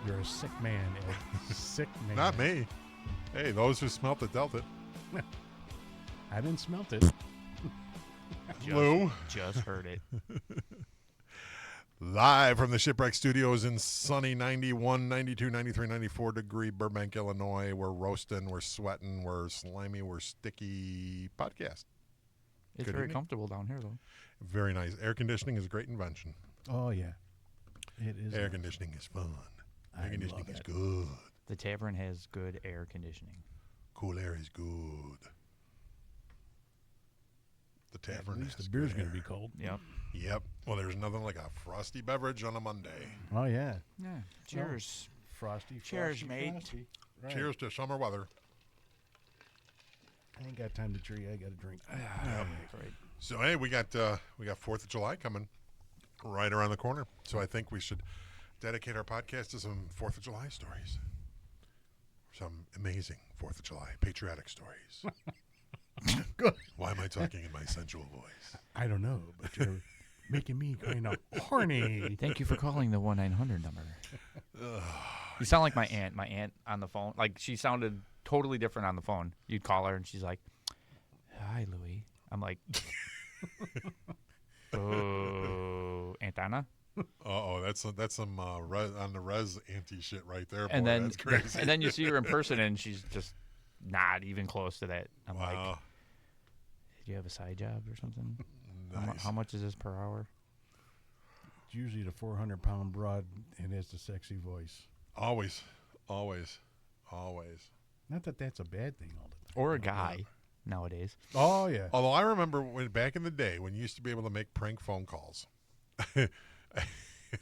You're a sick man, Ed. Sick man. Not me. Hey, those who smelt it dealt it. I didn't smelt it. Lou. Just heard it. Live from the Shipwreck Studios in sunny 91, 92, 93, 94 degree Burbank, Illinois. We're roasting, we're sweating, we're slimy, we're sticky podcast. It's Good very evening. comfortable down here, though. Very nice. Air conditioning is a great invention. Oh, yeah. It is. Air conditioning is fun. Air I conditioning love is it. good. The tavern has good air conditioning. Cool air is good. The tavern At least has the beer's good going to air. be cold. Yep. Yep. Well, there's nothing like a frosty beverage on a Monday. Oh, yeah. Yeah. Cheers. Frosty. Cheers, frosty, mate. frosty. Right. Cheers to summer weather. I ain't got time to tree. I got to drink. That's right. So hey, we got 4th of July coming right around the corner. So I think we should dedicate our podcast to some 4th of July stories. Some amazing 4th of July patriotic stories. Good. Why am I talking in my sensual voice? I don't know, but you're making me kind of horny. Thank you for calling the 1-900 number. You sound like my aunt. My aunt on the phone. Like, she sounded totally different on the phone. You'd call her, and she's like, "Hi, Louie." I'm like, "Oh, Aunt Anna?" Uh-oh, that's some on the res anti shit right there. And boy. then, That's crazy. and then you see her in person, and she's just not even close to that. I'm like, Wow. "Did you have a side job or something? Nice. How much is this per hour?" It's usually the 400-pound broad and has the sexy voice. Always, always, always. Not that that's a bad thing all the time. Or a guy nowadays. Oh, yeah. Although I remember when back in the day when you used to be able to make prank phone calls.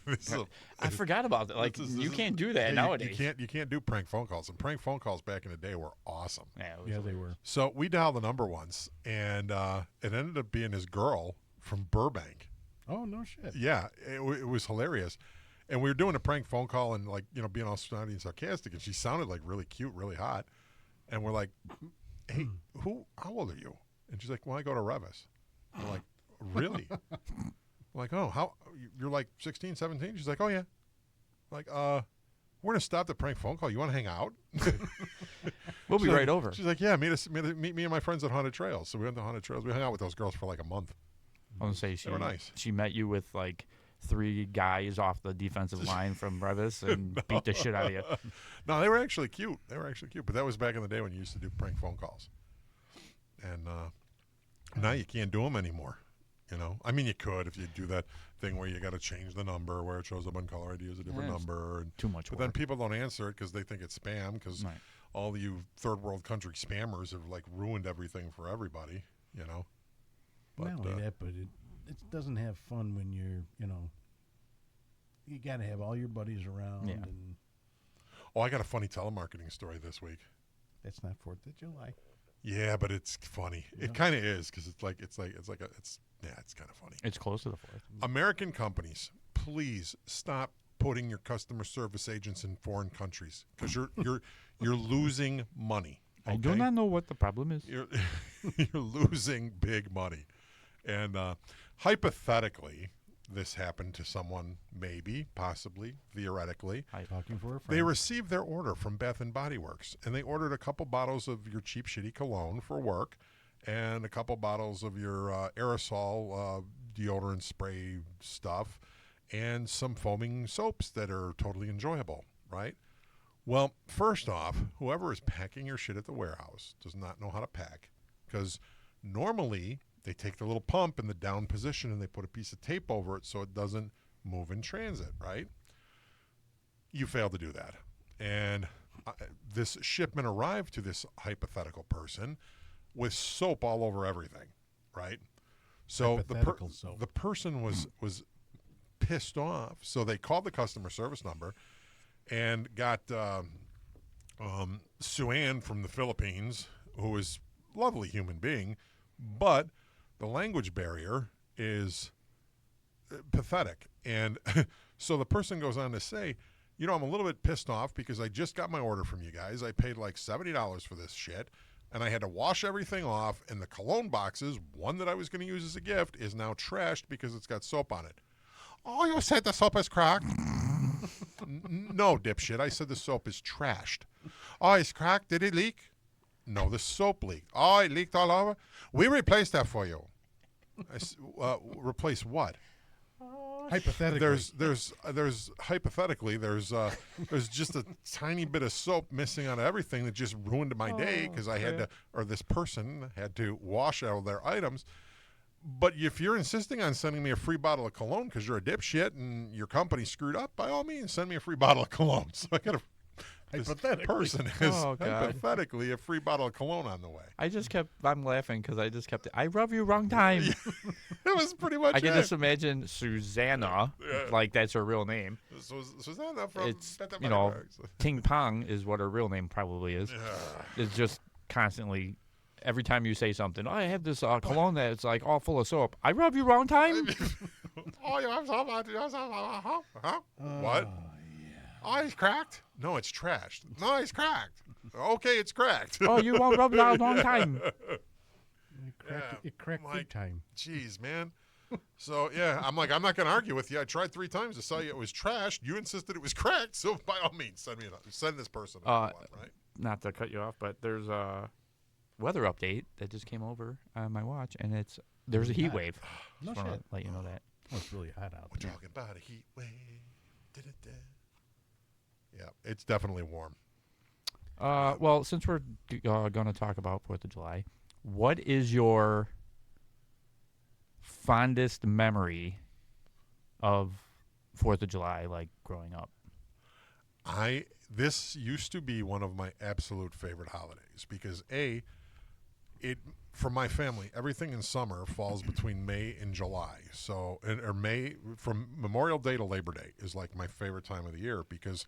This is a- I forgot about that. Like, this you is- can't do that yeah, nowadays. You can't do prank phone calls. And prank phone calls back in the day were awesome. Yeah, it was Yeah, they were. So we dialed the number once, and it ended up being his girl from Burbank. Oh, no shit. Yeah, it was hilarious. And we were doing a prank phone call and, like, you know, being all snotty and sarcastic, and she sounded, like, really cute, really hot. And we're like, hey, how old are you? And she's like, well, I go to Revis. We're like, really? We're like, oh, how, you're like 16, 17? She's like, oh, yeah. Like, we're going to stop the prank phone call. You want to hang out? We'll be She's right like- over. She's like, yeah, meet me and my friends at Haunted Trails. So we went to Haunted Trails. We hung out with those girls for like a month. I was gonna say They were nice. she met you with like 3 guys off the defensive line from Revis and beat the shit out of you. No, they were actually cute. But that was back in the day when you used to do prank phone calls. And now you can't do them anymore. You know, I mean, you could if you do that thing where you got to change the number where it shows up on caller ID as a different Yeah, it's number. And, Too much but work. then people don't answer it because they think it's spam because Right. all you third world country spammers have like ruined everything for everybody. You know. Not only that, but it doesn't have fun when you're, you got to have all your buddies around. Yeah. And Oh, I got a funny telemarketing story this week. that's not 4th of July. Yeah, but it's funny. Yeah. It kind of is because it's kind of funny. It's close to the 4th. American companies, please stop putting your customer service agents in foreign countries because you're losing money. I do okay? not know what the problem is. You're you're losing big money, and hypothetically, this happened to someone, maybe, possibly, theoretically. Talking for a friend. They received their order from Bath and Body Works, and they ordered a couple bottles of your cheap, shitty cologne for work, and a couple bottles of your aerosol deodorant spray stuff, and some foaming soaps that are totally enjoyable, right? Well, first off, whoever is packing your shit at the warehouse does not know how to pack, because normally they take the little pump in the down position and they put a piece of tape over it so it doesn't move in transit, right? You failed to do that. And this shipment arrived to this hypothetical person with soap all over everything, right? So Hypothetical soap. the person was pissed off. So they called the customer service number and got Sue-Ann from the Philippines, who is a lovely human being, but the language barrier is pathetic. And so the person goes on to say, I'm a little bit pissed off because I just got my order from you guys. I paid like $70 for this shit, and I had to wash everything off, and the cologne boxes, one that I was going to use as a gift, is now trashed because it's got soap on it. Oh, you said the soap is cracked? No, dipshit. I said the soap is trashed. Oh, it's cracked. Did it leak? No, the soap leaked. Oh, it leaked all over? We replaced that for you. Replace what? Hypothetically. There's hypothetically there's just a tiny bit of soap missing out of everything that just ruined my day because I had to, or this person had to wash all their items. But if you're insisting on sending me a free bottle of cologne because you're a dipshit and your company screwed up, by all means, send me a free bottle of cologne. So I got this person has hypothetically a free bottle of cologne on the way. I'm laughing because I rub you wrong time. That was pretty much I can just imagine Susanna, like that's her real name. Susanna from it's, Ting Pong is what her real name probably is. It's just constantly, every time you say something, I have this cologne that's like all full of soap. I rub you wrong time. What? Oh, it's cracked? No, it's trashed. No, it's cracked. Okay, it's cracked. Oh, you won't rub it out a long time. It cracked big time. Jeez, man. So, yeah, I'm like, I'm not going to argue with you. I tried 3 times to tell you it was trashed. You insisted it was cracked, so by all means, send this person another one, right? Not to cut you off, but there's a weather update that just came over on my watch, and there's a heat wave. No just shit. Want to let you know that. Oh, it's really hot out We're there. talking about a heat wave. Da-da-da. Yeah, it's definitely warm. Well, since we're going to talk about 4th of July, what is your fondest memory of 4th of July, like growing up? This used to be one of my absolute favorite holidays because for my family, everything in summer falls between May and July. So, or May from Memorial Day to Labor Day is like my favorite time of the year because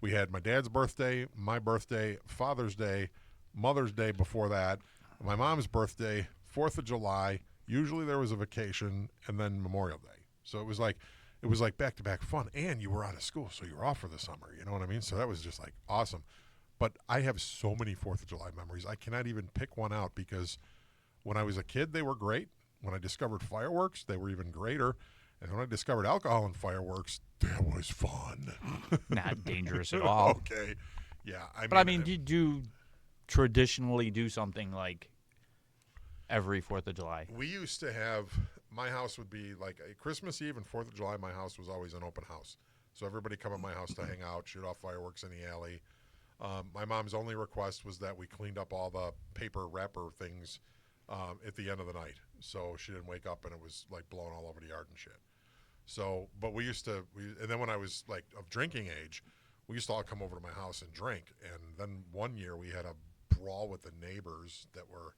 we had my dad's birthday, my birthday, Father's Day, Mother's Day before that, my mom's birthday, 4th of July. Usually there was a vacation and then Memorial Day. So it was like back-to-back fun, and you were out of school, so you were off for the summer. You know what I mean? So that was just like awesome. But I have so many 4th of July memories. I cannot even pick one out because when I was a kid, they were great. When I discovered fireworks, they were even greater. And when I discovered alcohol and fireworks, that was fun. Not dangerous at all. Okay. Yeah. I mean, do you traditionally do something like every 4th of July? We used to have, my house would be like a Christmas Eve and 4th of July, my house was always an open house. So everybody come at my house to hang out, shoot off fireworks in the alley. My mom's only request was that we cleaned up all the paper wrapper things at the end of the night. So she didn't wake up and it was like blowing all over the yard and shit. So, but and then when I was like of drinking age, we used to all come over to my house and drink. And then one year we had a brawl with the neighbors that were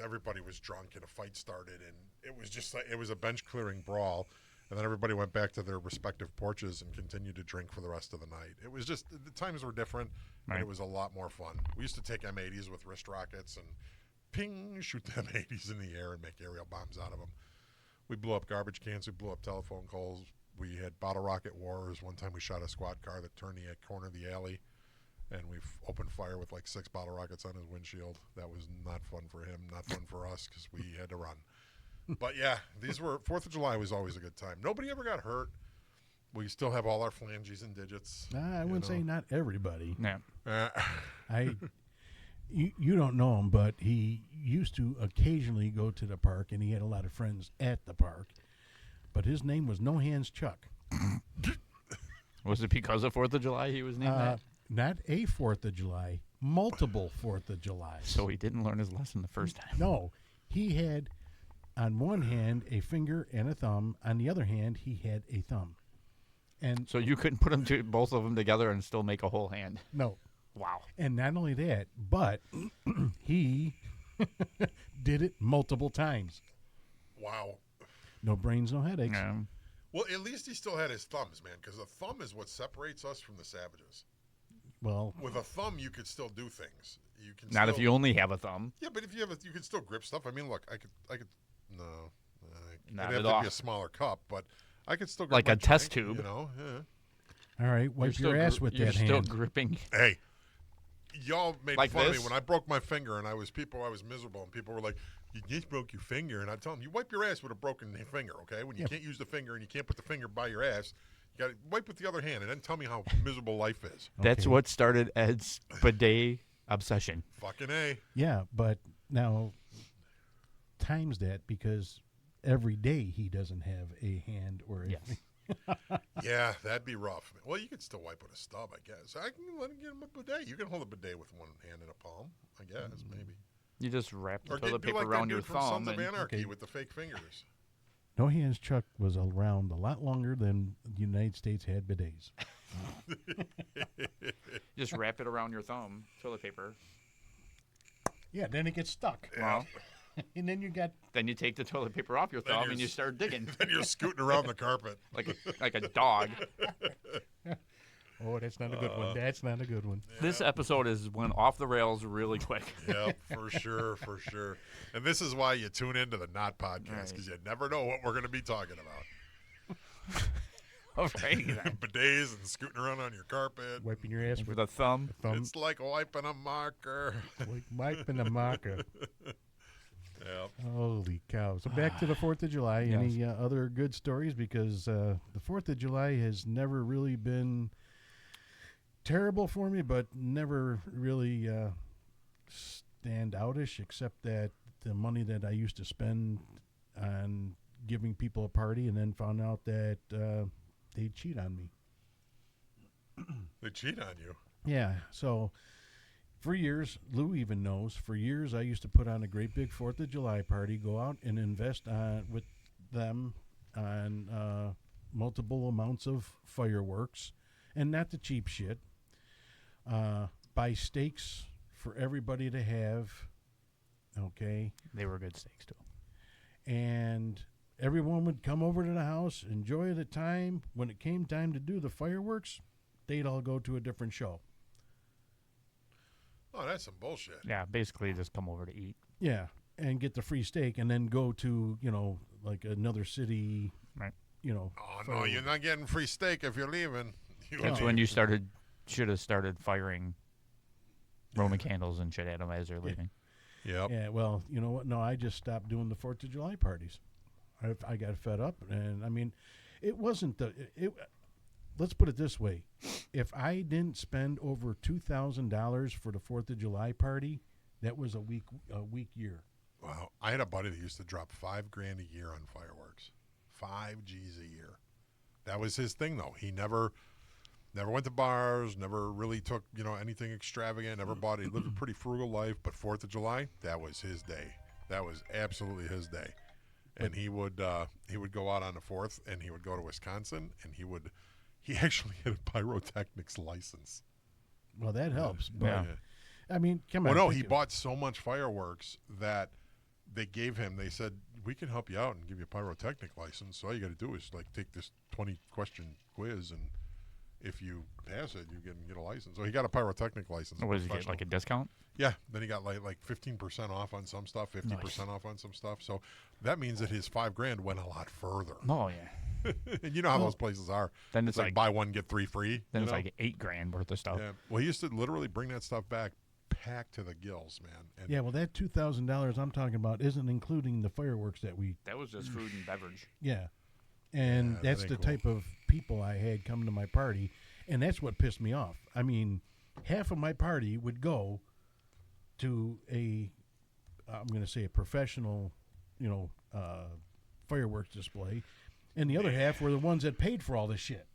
everybody was drunk and a fight started. And it was just like, it was a bench clearing brawl. And then everybody went back to their respective porches and continued to drink for the rest of the night. It was just, the times were different, and it was a lot more fun. We used to take M80s with wrist rockets and ping, shoot the M80s in the air and make aerial bombs out of them. We blew up garbage cans. We blew up telephone poles. We had bottle rocket wars. One time we shot a squad car that turned the corner of the alley, and we opened fire with like 6 bottle rockets on his windshield. That was not fun for him, not fun for us because we had to run. But yeah, 4th of July was always a good time. Nobody ever got hurt. We still have all our phalanges and digits. I wouldn't say not everybody. No. You don't know him, but he used to occasionally go to the park, and he had a lot of friends at the park. But his name was No Hands Chuck. Was it because of 4th of July he was named that? Not a 4th of July, multiple 4th of July. So he didn't learn his lesson the first time. No, he had on one hand a finger and a thumb. On the other hand, he had a thumb. And so you couldn't put both of them together and still make a whole hand? No. Wow. And not only that, but he did it multiple times. Wow. No brains, no headaches. Yeah. Well, at least he still had his thumbs, man, because the thumb is what separates us from the savages. Well, with a thumb, you could still do things. You can not if you only have a thumb. Yeah, but if you have you can still grip stuff. I mean, look, I could. No, not it'd at have all. to be a smaller cup, but I could still grip like my a test drink, tube. You know, yeah. All right, wipe your ass with that hand. You're still gripping. Hey, y'all made like fun this? of me when I broke my finger, and I was miserable, and people were like, "You just broke your finger," and I tell them, "You wipe your ass with a broken finger, okay? When you can't use the finger and you can't put the finger by your ass, You got to wipe with the other hand, and then tell me how miserable life is. That's Okay. what started Ed's bidet obsession. Fucking A. Yeah, but now times that because every day he doesn't have a hand or a Yes. Yeah, that'd be rough. Well, you could still wipe with a stub, I guess. I can let him get him a bidet. You can hold a bidet with one hand and a palm, I guess, maybe. You just wrap the Or toilet do paper like around that your dude from thumb. Sons of And Anarchy Okay. with the fake fingers. No Hands Chuck was around a lot longer than the United States had bidets. just wrap it around your thumb, toilet paper. Yeah, then it gets stuck. Well, And then you got then you take the toilet paper off your Then thumb you're and you s- start digging Then you're scooting around the carpet. like a dog. oh, that's not a good one. That's not a good one. This episode went off the rails really quick. Yep, for sure, for sure. And this is why you tune into the Not Podcast, Right. because you never know what we're going to be talking about. All right. then. Bidets and scooting around on your carpet. Wiping your ass with With a thumb. a thumb, It's like wiping a marker. like wiping a marker. Yep. Holy cow. So back to the 4th of July. Yes. Any other good stories? Because the 4th of July has never really been terrible for me, but never really stand outish, except that the money that I used to spend on giving people a party and then found out that they cheat on me. They cheat on you. Yeah, so for years, Lou even knows, for years I used to put on a great big 4th of July party, go out and invest with them on multiple amounts of fireworks, and not the cheap shit. Buy steaks for everybody to have, okay? They were good steaks too. And everyone would come over to the house, enjoy the time. When it came time to do the fireworks, they'd all go to a different show. Oh, that's some bullshit. Yeah, basically just come over to eat. Yeah, and get the free steak, and then go to like another city. Right. Oh, no, you're not getting free steak if you're leaving. That's when you should have started firing Roman candles and shit at them as they're leaving. Yep. Yeah, well, you know what? No, I just stopped doing the 4th of July parties. I got fed up, and I mean, it wasn't let's put it this way: if I didn't spend over $2,000 for the 4th of July party, that was a weak year. Wow. I had a buddy that used to drop $5,000 a year on fireworks. 5 G's a year. That was his thing, though. He never went to bars, never really took, anything extravagant, never bought. He lived a pretty frugal life, but 4th of July, that was his day. That was absolutely his day. And he would go out on the 4th, and he would go to Wisconsin, and he actually had a pyrotechnics license. Well, that helps. But Yeah. I mean, come Well, on. no, think he of- bought so much fireworks that they said, we can help you out and give you a pyrotechnic license. So all you got to do is take this 20-question quiz, and if you pass it, you can get a license. So he got a pyrotechnic license. What does he get, professional. like a discount? Yeah, then he got like 15% off on some stuff, 50% off on some stuff. So that means that his $5,000 went a lot further. Oh, yeah. And you know how those places are. Then It's it's like buy one get three free. then you it's know? like $8,000 worth of stuff. Yeah. Well, he used to literally bring that stuff back packed to the gills, man. And Yeah, well, that $2,000 I'm talking about isn't including the fireworks that we. That was just food and beverage. Yeah, and Yeah, that that's ain't the cool. type of people I had come to my party, and that's what pissed me off. I mean, half of my party would go to I'm going to say a professional, fireworks display, and the other half were the ones that paid for all this shit.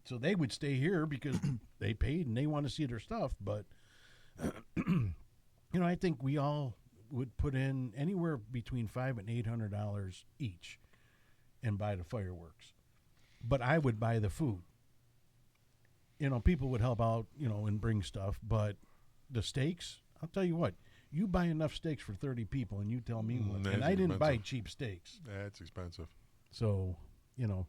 So they would stay here because they paid and they want to see their stuff. But I think we all would put in anywhere between $500 and $800 each and buy the fireworks. But I would buy the food. People would help out, and bring stuff. But the steaks, I'll tell you what, you buy enough steaks for 30 people and you tell me what. That's And I didn't buy expensive. cheap steaks. That's expensive. So,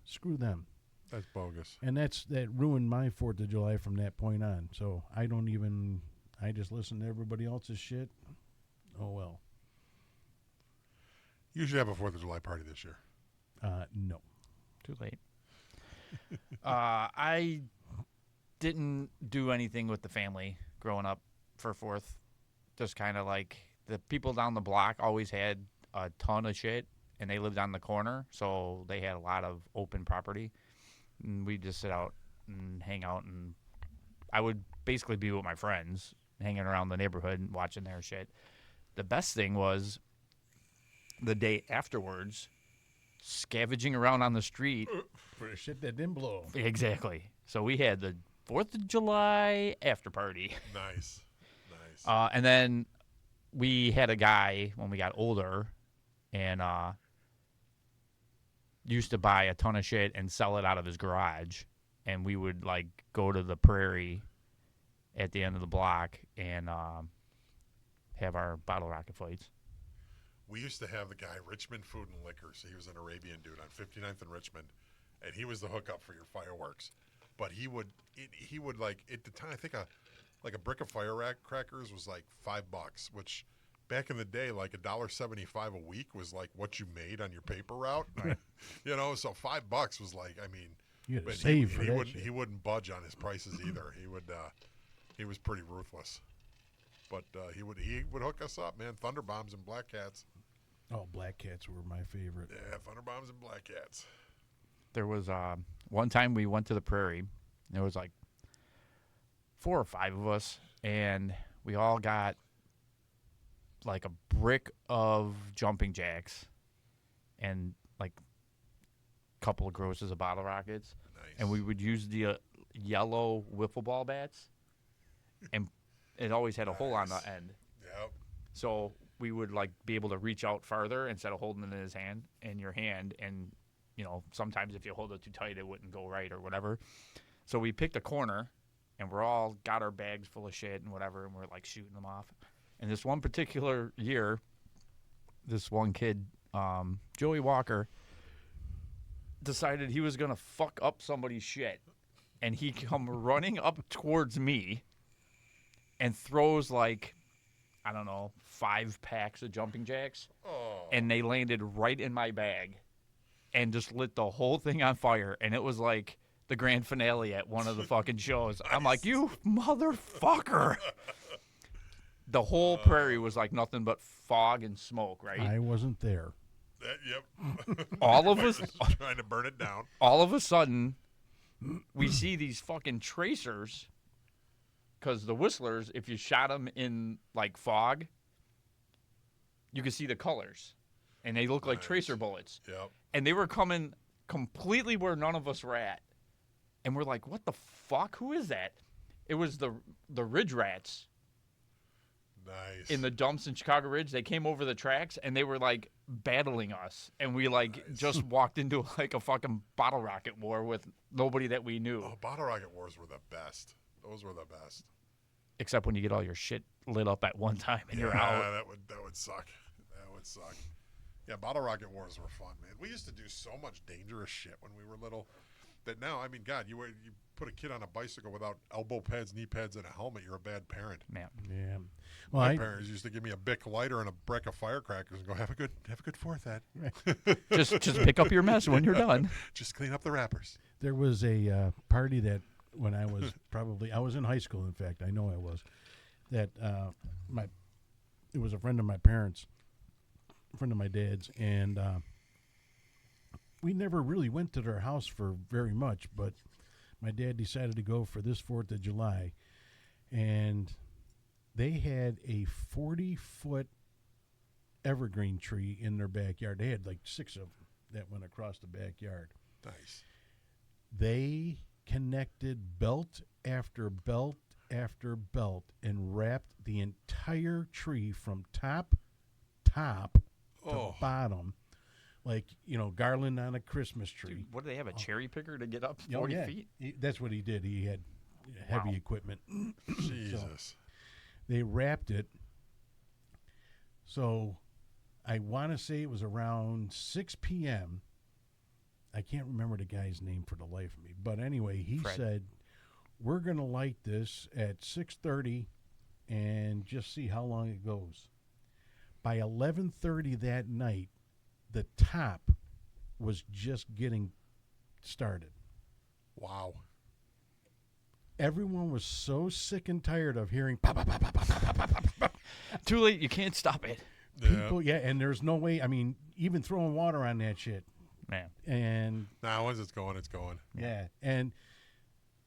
screw them. That's bogus. And that ruined my 4th of July from that point on. So I just listen to everybody else's shit. Oh, well. You should have a 4th of July party this year. No. Too late. I didn't do anything with the family growing up for 4th. Just kind of like the people down the block always had a ton of shit, and they lived on the corner, so they had a lot of open property. and we'd just sit out and hang out, and I would basically be with my friends, hanging around the neighborhood and watching their shit. The best thing was the day afterwards, scavenging around on the street. For the shit that didn't blow. Exactly. So we had the 4th of July after party. Nice. Nice. And then we had a guy when we got older and used to buy a ton of shit and sell it out of his garage. And we would, like, go to the prairie at the end of the block and have our bottle rocket fights. We used to have the guy, Richmond Food and Liquors. He was an Arabian dude on 59th and Richmond, and he was the hookup for your fireworks. But he would like, at the time, I think a brick of firecrackers was like $5, which back in the day, like $1.75 a week was like what you made on your paper route. Right. You know, so $5 was like, I mean, You had but to save for he that wouldn't shit. he wouldn't budge on his prices either. He was pretty ruthless. But he would hook us up, man. Thunder Bombs and Black Cats. Oh, Black Cats were my favorite. Yeah, Thunder Bombs and Black Cats. There was one time we went to the prairie. There was like 4 or 5 of us, and we all got like a brick of jumping jacks and like a couple of grosses of bottle rockets. Nice. And we would use the yellow wiffle ball bats, and it always had a hole on the Nice. end. Yep. So we would like be able to reach out farther instead of holding it in his hand, in your hand, and you know, sometimes if you hold it too tight, it wouldn't go right or whatever. So we picked a corner, and we're all got our bags full of shit and whatever, and we're like shooting them off. And this one particular year, this one kid, Joey Walker, decided he was gonna fuck up somebody's shit, and he come running up towards me, and throws like, I don't know, 5 packs of jumping jacks, Oh. and they landed right in my bag and just lit the whole thing on fire. And it was like the grand finale at one of the fucking shows. I'm like, you motherfucker. The whole prairie was like nothing but fog and smoke, right? I wasn't there. Yep. All of us, Just trying to burn it down. all of a sudden, we see these fucking tracers, because the whistlers, if you shot them in like fog, you could see the colors, and they look like Nice. tracer bullets. Yep. And they were coming completely where none of us were at, and we're like, "What the fuck? Who is that?" It was the Ridge Rats Nice. in the dumps in Chicago Ridge. They came over the tracks, and they were like battling us, and we like Nice. just walked into like a fucking bottle rocket war with nobody that we knew, Oh, bottle rocket wars were the best. Those were the best. except when you get all your shit lit up at one time and you're out. That would suck. That would suck. Yeah, bottle rocket wars were fun, man. We used to do so much dangerous shit when we were little that now, I mean, God, you put a kid on a bicycle without elbow pads, knee pads, and a helmet, you're a bad parent. Man, Yeah. Well, My parents used to give me a Bic lighter and a brick of firecrackers and go, have a good 4th, Ed. just pick up your mess when you're done. Just clean up the wrappers. there was a party that when I was I was in high school, in fact, I know I was, that it was a friend of my parents, a friend of my dad's, and we never really went to their house for very much, but my dad decided to go for this 4th of July, and they had a 40-foot evergreen tree in their backyard. They had like 6 of them that went across the backyard. Nice. They connected belt after belt after belt and wrapped the entire tree from top to Oh. bottom, like, you know, garland on a Christmas tree. Dude, what do they have, a cherry picker to get up Oh, 40 yeah. feet? That's what he did. He had heavy Wow. equipment. Jesus. They wrapped it. So I want to say it was around 6 p.m. I can't remember the guy's name for the life of me. But anyway, he Fred. said, we're going to light this at 6:30 and just see how long it goes. By 11:30 that night, the top was just getting started. Wow. Everyone was so sick and tired of hearing pop, pop, pop, pop, pop, pop, pop, pop, pop. Too late. You can't stop it. People, yeah, and there's no way. I mean, even throwing water on that shit, Man. And Now, once it's going, it's going. yeah, and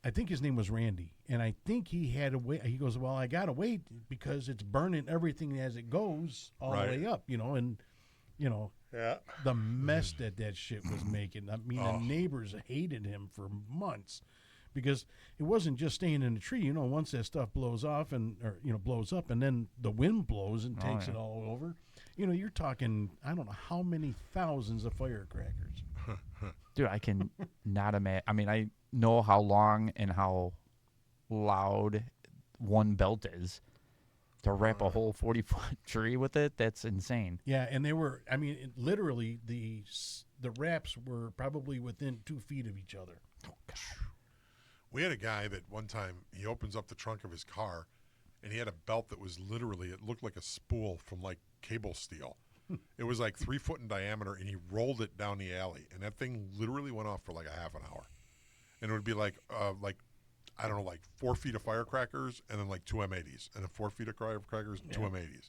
I think his name was Randy, and I think he had to wait. He goes, "Well, I gotta wait because it's burning everything as it goes all Right. the way up, and Yeah. the mess that shit was making. I mean, Oh. the neighbors hated him for months because it wasn't just staying in the tree. Once that stuff blows off blows up, and then the wind blows and takes yeah. it all over. You're talking, I don't know how many thousands of firecrackers. Dude, I can not imagine. I mean, I know how long and how loud one belt is. To wrap a whole 40-foot tree with it, that's insane. Yeah, and they were. I mean, literally, the wraps were probably within 2 feet of each other. Oh, God. We had a guy that one time he opens up the trunk of his car, and he had a belt that was literally, it looked like a spool from like cable steel. It was like 3 foot in diameter, and he rolled it down the alley, and that thing literally went off for like a half an hour. And it would be like I don't know, like 4 feet of firecrackers, and then like 2 M80s, and then 4 feet of firecrackers, 2 M80s.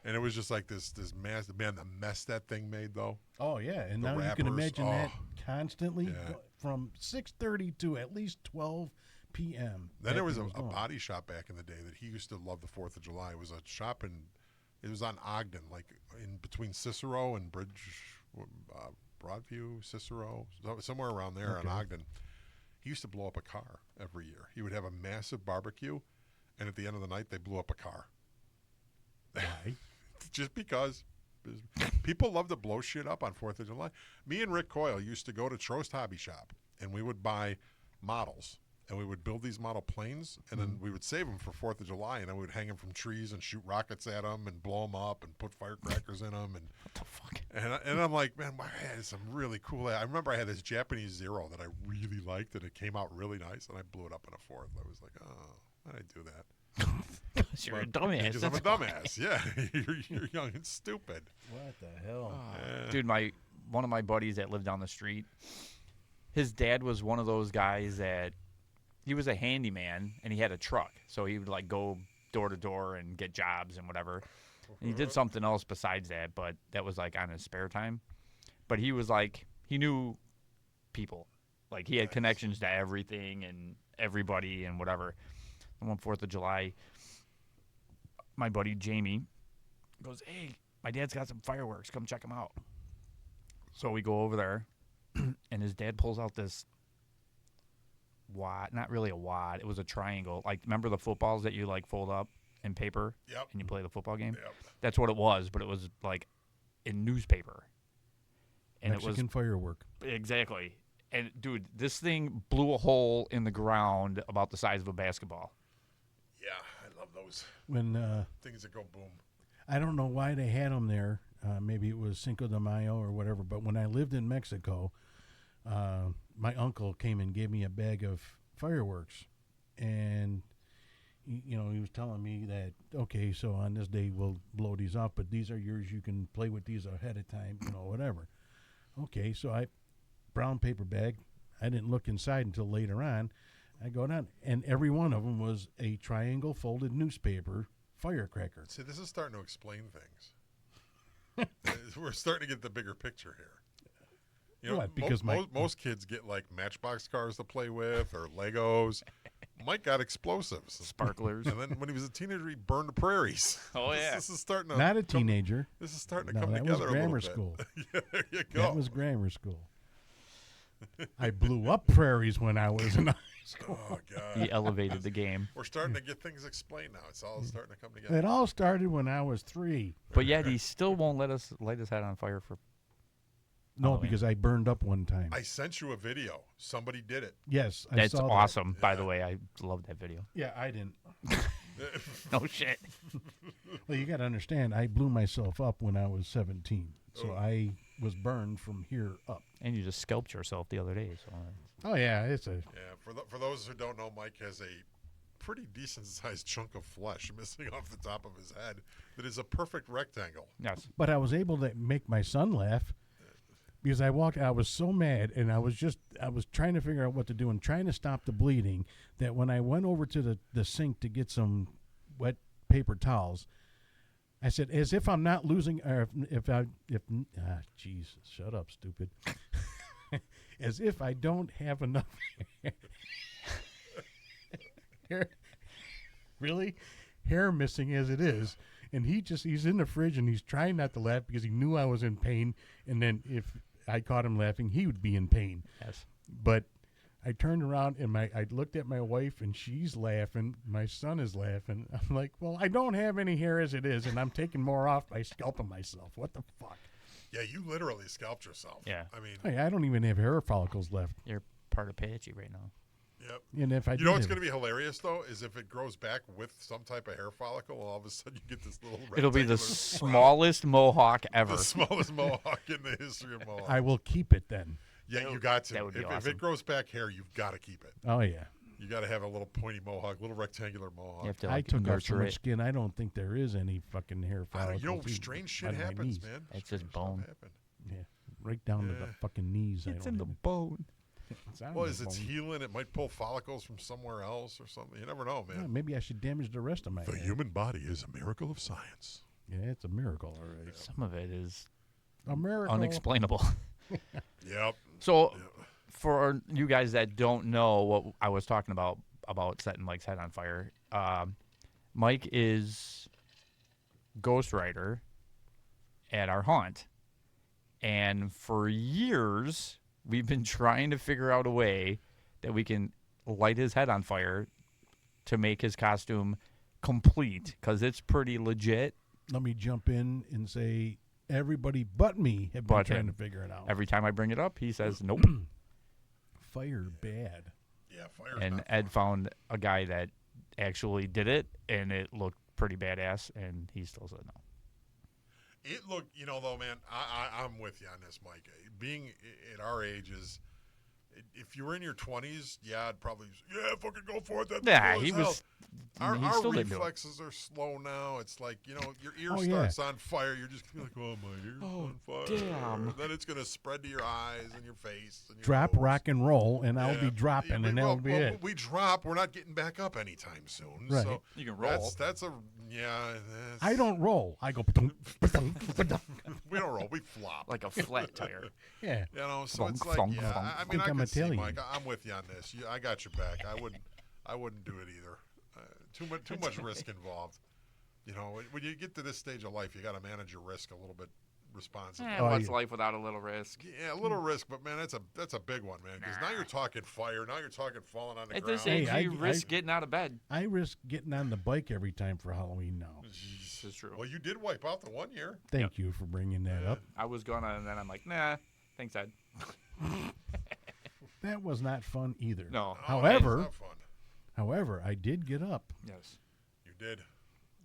And it was just like this mass. Man, the mess that thing made, though. Oh yeah, and The now you can wrappers, imagine that oh. constantly Yeah. from 6:30 to at least 12 p.m. Then that there was thing a going. body shop back in the day that he used to love the 4th of July. It was a shop it was on Ogden, like in between Cicero and Broadview, Cicero, somewhere around there Okay. on Ogden. He used to blow up a car every year. He would have a massive barbecue, and at the end of the night, they blew up a car. Why? Just because people love to blow shit up on 4th of July. Me and Rick Coyle used to go to Trost Hobby Shop, and we would buy models, and we would build these model planes, and then we would save them for 4th of July, and then we would hang them from trees and shoot rockets at them and blow them up and put firecrackers in them. And What the fuck? and I'm like, man, I had some really cool. I remember I had this Japanese Zero that I really liked, and it came out really nice, and I blew it up in a 4th. I was like, oh, why did I do that? You're a But- dumbass. Because I'm a that's why. dumbass. Yeah, you're young and stupid. What the hell? Yeah. Dude, one of my buddies that lived down the street, his dad was one of those guys that he was a handyman and he had a truck, so he would like go door to door and get jobs and whatever. And he did something else besides that, but that was like on his spare time. But he was like, he knew people, like he had Nice. connections to everything and everybody and whatever. And one 4th of July, my buddy Jamie goes, "Hey, my dad's got some fireworks. Come check them out." So we go over there, and his dad pulls out this wad, not really a wad. It was a triangle. Like, remember the footballs that you like fold up in paper Yep. and you play the football game? Yep. That's what it was, but it was like in newspaper. And Mexican firework. it was exactly. And dude, this thing blew a hole in the ground about the size of a basketball. Yeah, I love those When things that go boom. I don't know why they had them there. Maybe it was Cinco de Mayo or whatever. But when I lived in Mexico, my uncle came and gave me a bag of fireworks, and he was telling me that, okay, so on this day we'll blow these up, but these are yours. You can play with these ahead of time, whatever. Okay, so brown paper bag. I didn't look inside until later on. I go down, and every one of them was a triangle folded newspaper firecracker. See, this is starting to explain things. We're starting to get the bigger picture here. What, because most kids get like Matchbox cars to play with or Legos. Mike got explosives. Sparklers. And then when he was a teenager, he burned the prairies. Oh, yeah. This is starting to Not a teenager. This is starting to No, come that was together grammar a little school. bit. Yeah, there you go. That was grammar school. I blew up prairies when I was in high school. Oh God. He elevated the game. We're starting to get things explained now. It's all starting to come together. It all started when I was 3. But yet he still won't let us light his head on fire for. No, Halloween. because I burned up one time. I sent you a video. Somebody did it. Yes, I That's saw that. awesome, by Yeah. the way. I love that video. Yeah, I didn't. No shit. Well, you got to understand, I blew myself up when I was 17. So Oh. I was burned from here up. And you just scalped yourself the other day. So Oh, yeah, it's a... Yeah, for those who don't know, Mike has a pretty decent sized chunk of flesh missing off the top of his head that is a perfect rectangle. yes. But I was able to make my son laugh because I was so mad, and I was trying to figure out what to do and trying to stop the bleeding, that when I went over to the sink to get some wet paper towels, I said, as if I'm not losing, or jeez, shut up, stupid. as if I don't have enough hair. Really? Hair missing as it is. And he's in the fridge and he's trying not to laugh because he knew I was in pain. And then if I caught him laughing, he would be in pain. Yes. But I turned around and I looked at my wife and she's laughing. My son is laughing. I'm like, well, I don't have any hair as it is, and I'm taking more off by scalping myself. What the fuck? Yeah, you literally scalped yourself. Yeah. I mean, Hey, I don't even have hair follicles left. You're part Apache right now. yep. And if I You know what's did going to be hilarious, though, is if it grows back with some type of hair follicle, all of a sudden you get this little It'll be the rectangular sprout. smallest mohawk ever. The smallest mohawk in the history of mohawk. I will keep it then. Yeah, you got to. That would be If awesome. it grows back hair, you've got to keep it. Oh, yeah. You got to have a little pointy mohawk, little rectangular You mohawk. have to I like, took off so nurture much it. skin, I don't think there is any fucking hair I follicles. don't, even strange shit on my happens, knees. man. It's Strange just stuff bone. happen. Yeah, right down to Yeah. the fucking knees. I don't even- bone. It's on Well, the as it's bone. healing, it might pull follicles from somewhere else or something. You never know, Yeah, man. maybe I should damage the rest of my The hair. human body is a miracle of science. Yeah, it's a miracle, all right. Some of it is A miracle. unexplainable. Yep. So, Yep. for you guys that don't know what I was talking about setting Mike's head on fire, Mike is ghostwriter at our haunt, and for years we've been trying to figure out a way that we can light his head on fire to make his costume complete, because it's pretty legit. Let me jump in and say everybody but me have been But trying him. to figure it out. Every time I bring it up, he says nope. Fire bad. Yeah, fire's And not Ed fun. found a guy that actually did it, and it looked pretty badass, and he still said no. It looked, though, man, I'm with you on this, Mike. Being at our age is, if you were in your 20s, yeah, I'd probably, fucking go for it. That's Yeah, cool he as hell. was. Our, he our still didn't do it. reflexes are slow now. It's like, your ear Oh, yeah. starts on fire. You're just gonna be like, oh, my ear's on fire. damn. And then it's going to spread to your eyes and your face. And your Drop, nose. rock, and roll, and I'll Yeah. be dropping, We- and that'll be it. We drop. We're not getting back up anytime soon. Right. So You can roll. that's a, yeah. I don't roll. I go. ba-dum, ba-dum, ba-dum. We don't roll. We flop. Like a flat tire. Yeah. So it's Thunk, like, thunk, yeah. thunk. I mean, Think I I'm can see, Italian. Mike. I'm with you on this. I got your back. I wouldn't do it either. Too much risk involved. When you get to this stage of life, you got to manage your risk a little bit responsibly. Eh, Oh, what's yeah. life without a little risk? Yeah, a little risk, but man, that's a big one, man. Because now you're talking fire. Now you're talking falling on the At ground. this age, Hey, you risk getting out of bed. I risk getting on the bike every time for Halloween now. This is true. Well, you did wipe out the 1 year. Thank you for bringing that up. I was gonna, and then I'm like, nah, thanks, Ed. That was not fun either. No. Oh, However- that's not fun. However, I did get up. Yes. You did.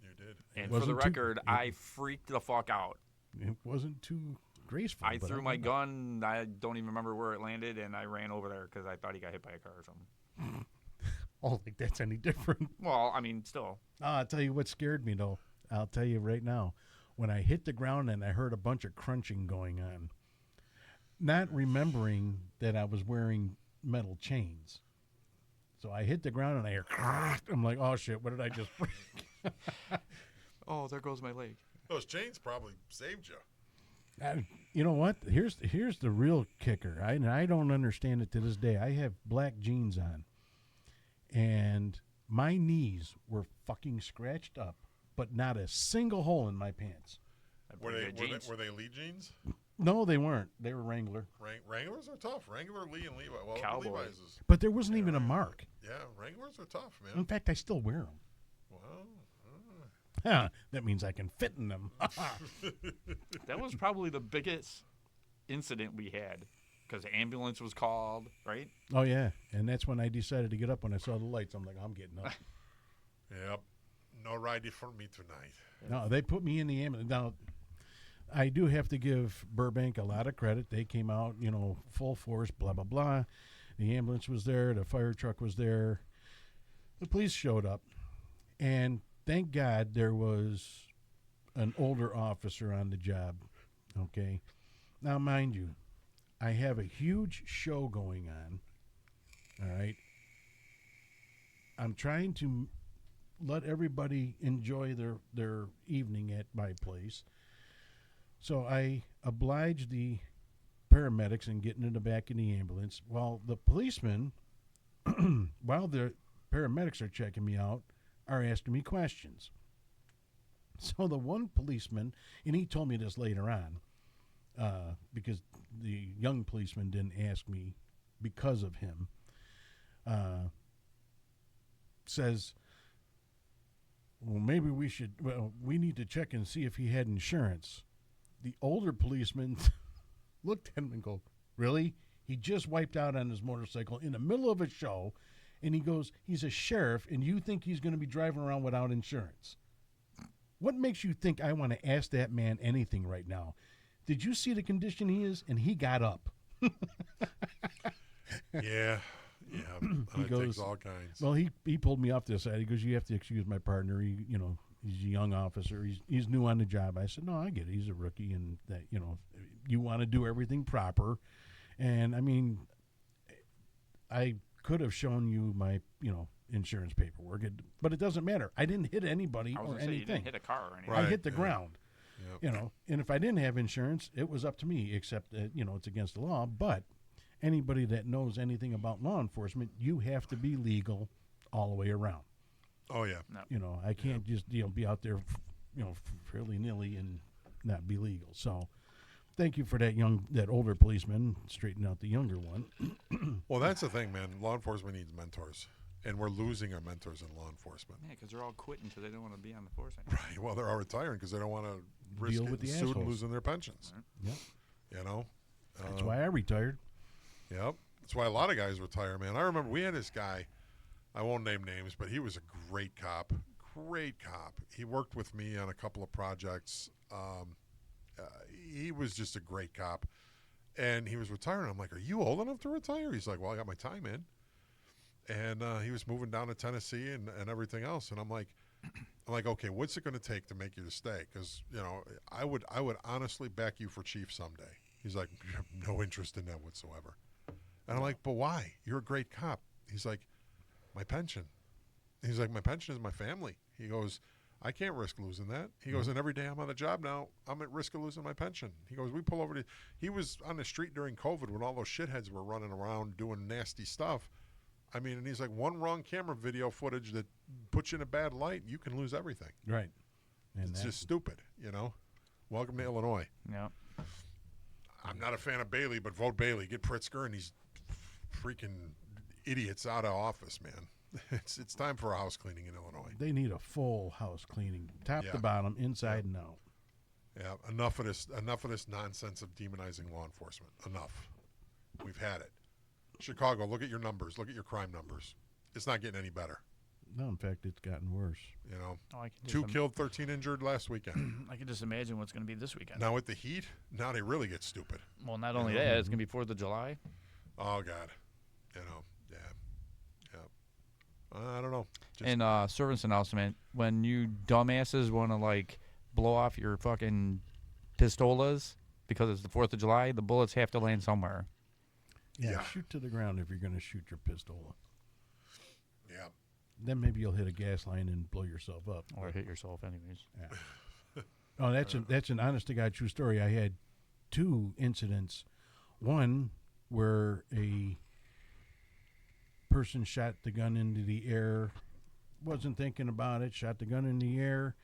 You did. And for the wasn't too- record, I freaked the fuck out. It wasn't too graceful. I but threw my got up. gun. I don't even remember where it landed, and I ran over there because I thought he got hit by a car or something. Oh, like that's any different. Well, I mean, still. I'll tell you what scared me, though. I'll tell you right now. When I hit the ground and I heard a bunch of crunching going on, not remembering that I was wearing metal chains. So I hit the ground and I hear, I'm like, oh shit, what did I just break? Oh, there goes my leg. Those chains probably saved you. You know what? Here's the real kicker. I don't understand it to this day. I have black jeans on, and my knees were fucking scratched up, but not a single hole in my pants. Were they Lee jeans? No, they weren't. They were Wrangler. Wranglers are tough. Wrangler, Lee, and Levi. Well, Cowboy. Levi's is. But there wasn't even a mark. Yeah, Wranglers are tough, In man. fact, I still wear them. Well, That means I can fit in them. That was probably the biggest incident we had because the ambulance was called, right? Oh, yeah. And that's when I decided to get up when I saw the lights. I'm like, I'm getting up. yep. No riding for me tonight. No, they put me in the ambulance. Now, I do have to give Burbank a lot of credit. They came out, full force, blah, blah, blah. The ambulance was there. The fire truck was there. The police showed up. And thank God there was an older officer on the job. Okay. Now, mind you, I have a huge show going on. All right. I'm trying to let everybody enjoy their evening at my place. So I obliged the paramedics and getting in the back of the ambulance. While the policemen, while the paramedics are checking me out, are asking me questions. So the one policeman, and he told me this later on, because the young policeman didn't ask me because of him, says, well, maybe we need to check and see if he had insurance. The older policeman looked at him and go, really? He just wiped out on his motorcycle in the middle of a show, and he goes, he's a sheriff, and you think he's going to be driving around without insurance? What makes you think I want to ask that man anything right now? Did you see the condition he is? And he got up. Yeah. He It goes, takes all kinds. well, he pulled me off the side. He goes, you have to excuse my partner. He's a young officer. He's new on the job. I said, no, I get it. He's a rookie, and that you want to do everything proper. And I mean, I could have shown you my insurance paperwork, but it doesn't matter. I didn't hit anybody I was or gonna say, anything. you didn't hit a car or anything. Right. I hit the yeah. ground. Yep. And if I didn't have insurance, it was up to me. Except that it's against the law. But anybody that knows anything about law enforcement, you have to be legal all the way around. Oh, yeah. No. I can't just be out there, fairly nilly and not be legal. So, thank you for that older policeman straightening out the younger one. Well, that's the thing, man. Law enforcement needs mentors, and we're losing our mentors in law enforcement. Yeah, because they're all quitting because they don't want to be on the force anymore. Right. Well, they're all retiring because they don't want to risk Deal with getting the sued and assholes. losing their pensions. Yep. That's why I retired. Yep. That's why a lot of guys retire, man. I remember we had this guy. I won't name names, but he was a great cop. Great cop. He worked with me on a couple of projects. He was just a great cop. And he was retiring. I'm like, are you old enough to retire? He's like, well, I got my time in. And he was moving down to Tennessee and everything else. And I'm like, okay, what's it going to take to make you to stay? Because, I would honestly back you for chief someday. He's like, you have no interest in that whatsoever. And I'm like, but why? You're a great cop. He's like, my pension. He's like, my pension is my family. He goes, I can't risk losing that. He goes, and every day I'm on the job now, I'm at risk of losing my pension. He goes, we pull over to, he was on the street during COVID when all those shitheads were running around doing nasty stuff. I mean, and he's like, one wrong camera video footage that puts you in a bad light, you can lose everything. Right. And It's just stupid, Welcome to Illinois. Yeah. I'm not a fan of Bailey, but vote Bailey. Get Pritzker and these freaking idiots out of office, man. It's time for a house cleaning in Illinois. They need a full house cleaning, top Yeah. to bottom, inside and out. Yeah, enough of this nonsense of demonizing law enforcement. Enough. We've had it. Chicago, look at your numbers. Look at your crime numbers. It's not getting any better. No, in fact, it's gotten worse. Oh, I can just 2 killed, 13 injured last weekend. I can just imagine what's going to be this weekend. Now with the heat, now they really get stupid. Well, not only that, it's going to be 4th of July. Oh, God. Yeah. I don't know. And service announcement, when you dumbasses want to, blow off your fucking pistolas because it's the 4th of July, the bullets have to land somewhere. Yeah, shoot to the ground if you're going to shoot your pistol. Yeah. Then maybe you'll hit a gas line and blow yourself up. Or hit yourself anyways. Yeah. Oh, that's an honest to God true story. I had 2 incidents. One where a person shot the gun into the air, wasn't thinking about it, shot the gun in the air.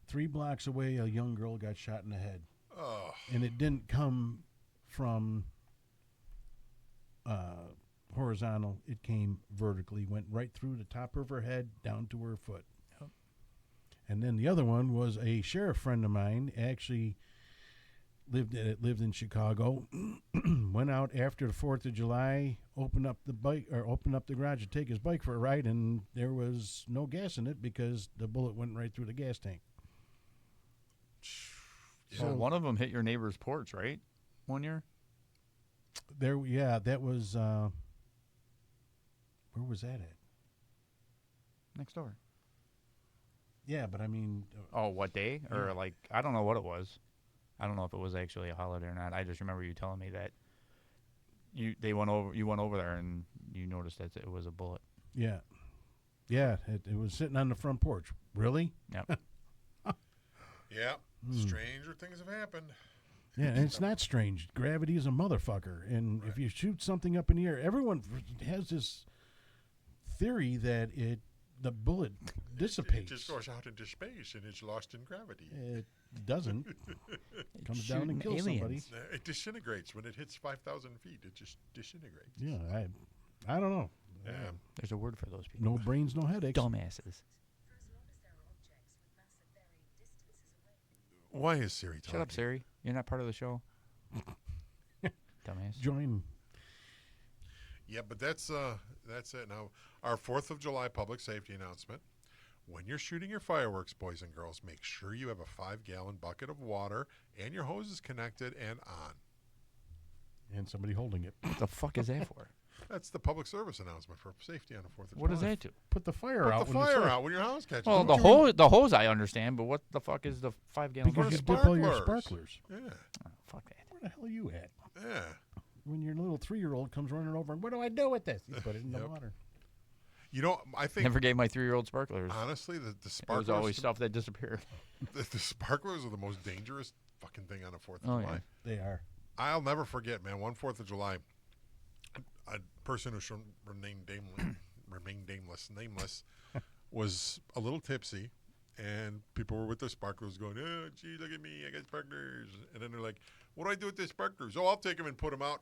3 blocks away, a young girl got shot in the head. Oh. And it didn't come from horizontal. It came vertically, went right through the top of her head down to her foot. Yep. And then the other one was a sheriff friend of mine, actually lived in Chicago, went out after the 4th of July, opened up the garage to take his bike for a ride, and there was no gas in it because the bullet went right through the gas tank. So one of them hit your neighbor's porch, right? One year? That was, where was that at? Next door. Yeah, but I mean. Oh, what day? Or I don't know what it was. I don't know if it was actually a holiday or not. I just remember you telling me that you went over there and you noticed that it was a bullet. Yeah. Yeah, it was sitting on the front porch. Really? Yep. Yeah. Stranger things have happened. Yeah, and it's not strange. Gravity is a motherfucker, and if you shoot something up in the air, everyone has this theory that the bullet dissipates. It just goes out into space and it's lost in gravity. It doesn't. It comes down and shooting kills somebody. aliens. It disintegrates when it hits 5,000 feet. It just disintegrates. Yeah, I don't know. Yeah. There's a word for those people. No brains, no headaches. Dumbasses. Why is Siri talking? Shut up, Siri. You're not part of the show. Dumbass. Join. Yeah, but that's it. Now, our 4th of July public safety announcement. When you're shooting your fireworks, boys and girls, make sure you have a 5-gallon bucket of water and your hose is connected and on. And somebody holding it. What the fuck is that for? That's the public service announcement for safety on the 4th of July. What does that do? Put the fire Put out. the when it's fire up. out when your house catches Well, fire. the hose I understand, but what the fuck is the 5-gallon Because you bucket? dip all your Sparklers. sparklers. Yeah, Oh, fuck that. Where the hell are you at? yeah. When your little 3-year-old comes running over, and what do I do with this? You put it in the Yep. water. You know, I think Never gave my 3-year-old sparklers. honestly, the It was sparklers, always stuff that disappeared. the sparklers are the most dangerous fucking thing on the 4th of Oh, July. yeah. They are. I'll never forget, man. One 4th of July, a person who should remain nameless, was a little tipsy, and people were with their sparklers, going, "Oh, gee, look at me, I got sparklers." And then they're like, "What do I do with the sparklers?" "Oh, I'll take them and put them out."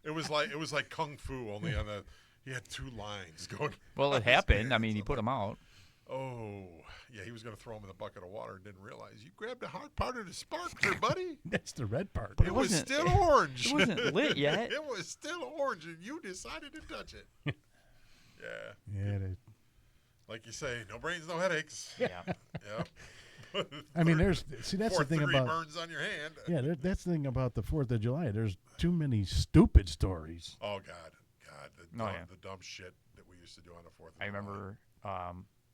It was like kung fu, only on the. He had 2 lines going. Well, it happened. I mean, he put them out. Oh, yeah, he was going to throw them in the bucket of water and didn't realize you grabbed the hard part of the sparkler, buddy. That's the red part. But it was wasn't- still orange. It wasn't lit yet. It was still orange, and you decided to touch it. Yeah. Yeah, they, Like you say, no brains, no headaches. Yeah. Yeah. I mean, that's the thing 4th-degree about burns on your hand. yeah, that's the thing about the 4th of July. There's too many stupid stories. Oh, God. The dumb shit that we used to do on the 4th of I July. remember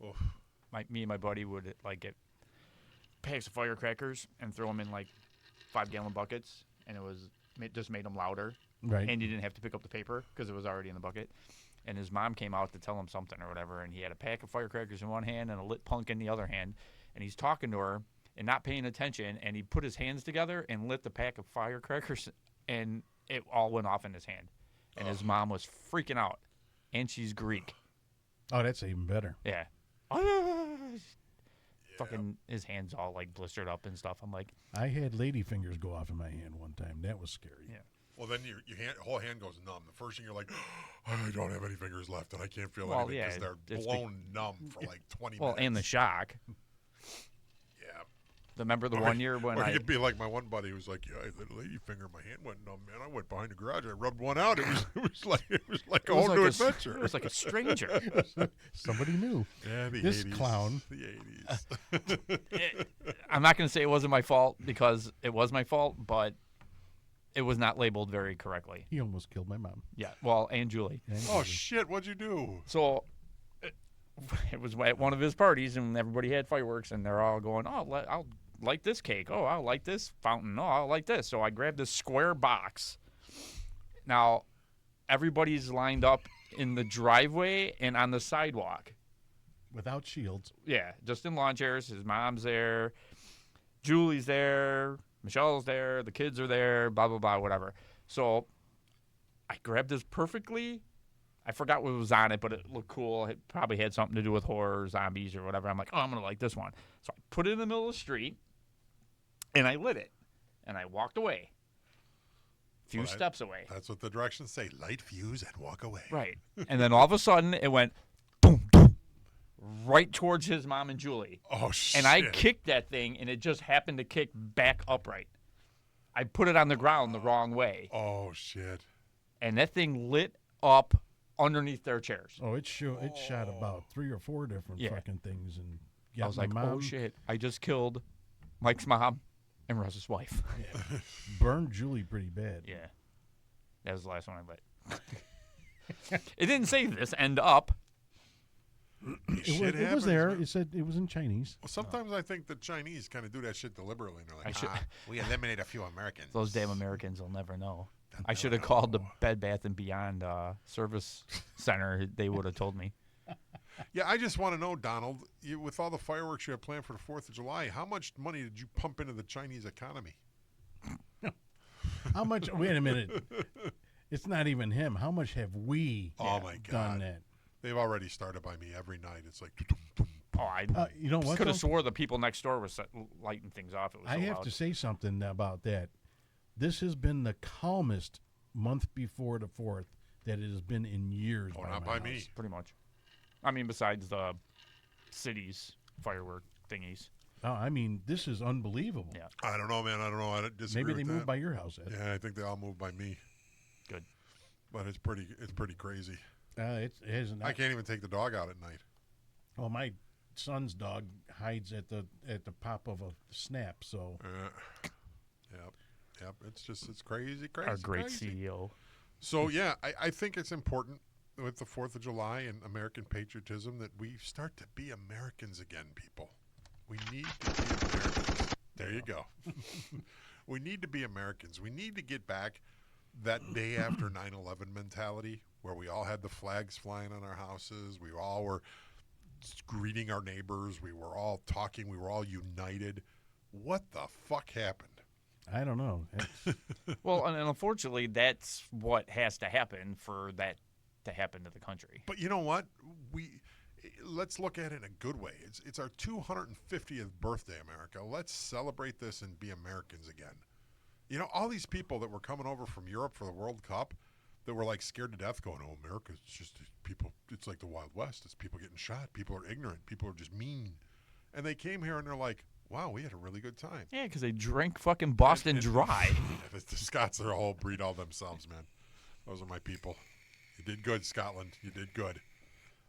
Oof. me and my buddy would like get packs of firecrackers and throw them in like 5-gallon buckets, and it just made them louder. Right. And you didn't have to pick up the paper because it was already in the bucket. And his mom came out to tell him something or whatever, and he had a pack of firecrackers in one hand and a lit punk in the other hand, and he's talking to her and not paying attention, and he put his hands together and lit the pack of firecrackers, and it all went off in his hand. And his mom was freaking out, and she's Greek. Oh, that's even better. Yeah. Fucking his hands all like blistered up and stuff. I'm like, I had lady fingers go off in my hand one time. That was scary. Yeah. Well, then your whole hand goes numb. The first thing you're like, I don't have any fingers left, and I can't feel Well, anything because yeah, they're it's blown numb for like 20 well, minutes. and the shock. Yeah. Remember the one year when or I you'd be like my one buddy who was like, "Yeah, the lady finger, my hand went numb, man. I went behind the garage, I rubbed one out. It was like a it whole was new like adventure." It was like a stranger. Somebody knew. Yeah, the This 80s, clown. The 80s. I'm not going to say it wasn't my fault because it was my fault, but it was not labeled very correctly. He almost killed my mom. Yeah. Well, and Julie. And Oh Julie. shit! What'd you do? So it was at one of his parties, and everybody had fireworks, and they're all going, "Oh, I'll like this cake. Oh, I'll like this fountain. Oh, I'll like this." So I grabbed this square box. Now, everybody's lined up in the driveway and on the sidewalk. Without shields. Yeah, just in lawn chairs. His mom's there. Julie's there. Michelle's there. The kids are there. Blah, blah, blah, whatever. So I grabbed this perfectly. I forgot what was on it, but it looked cool. It probably had something to do with horror, zombies, or whatever. I'm like, oh, I'm going to like this one. So I put it in the middle of the street, and I lit it. And I walked away. Few Well, steps away. That's what the directions say: light fuse and walk away. Right. And then all of a sudden, it went boom, boom, right towards his mom and Julie. Oh shit! And I kicked that thing, and it just happened to kick back upright. I put it on the ground the wrong way, Oh shit! and that thing lit up underneath their chairs. Oh, it shot about 3 or 4 different Yeah. fucking things, and I got was my like, mom oh, shit. I just killed Mike's mom and Russ's wife. burned Julie pretty bad. Yeah. That was the last one I lit. It didn't say this end up. It was there. It said it was in Chinese. Well, sometimes I think the Chinese kind of do that shit deliberately. And they're like, I should- we eliminate a few Americans. Those damn Americans will never know. They'll I should have never called the know. Bed Bath & Beyond service center. They would have told me. Yeah, I just want to know, Donald, with all the fireworks you have planned for the 4th of July, how much money did you pump into the Chinese economy? How much? Wait a minute. It's not even him. How much have we Oh, my done God. that? They've already started by me every night. It's like, Oh, I You know what? could have though? swore the people next door were lighting things off. It was I so have loud. to say something about that. This has been the calmest month before the 4th that it has been in years. oh, by not my by me. house. Pretty much. I mean, besides the city's firework thingies. Oh, I mean, this is unbelievable. Yeah. I don't know, man. I don't know. I don't disagree Maybe they with moved that. by your house, Ed. Yeah, I think they all moved by me. Good. But it's pretty crazy. It hasn't. I can't even take the dog out at night. Well, my son's dog hides at the pop of a snap. So Yep. It's crazy. Our great crazy. CEO. So yeah, I think it's important with the 4th of July and American patriotism that we start to be Americans again, people. We need to be Americans. There you go. We need to be Americans. We need to get back that day after 9/11 mentality where we all had the flags flying on our houses. We all were greeting our neighbors. We were all talking. We were all united. What the fuck happened? I don't know. It's- Well, and unfortunately, that's what has to happen for that to happen to the country. But you know what? Let's look at it in a good way. It's our 250th birthday, America. Let's celebrate this and be Americans again. You know, all these people that were coming over from Europe for the World Cup that were like scared to death going, oh, America's just people, it's like the Wild West. It's people getting shot. People are ignorant. People are just mean. And they came here and they're like, wow, we had a really good time. Yeah, because they drank fucking Boston Dry. Yeah, the Scots are a whole breed all themselves, man. Those are my people. You did good, Scotland. You did good.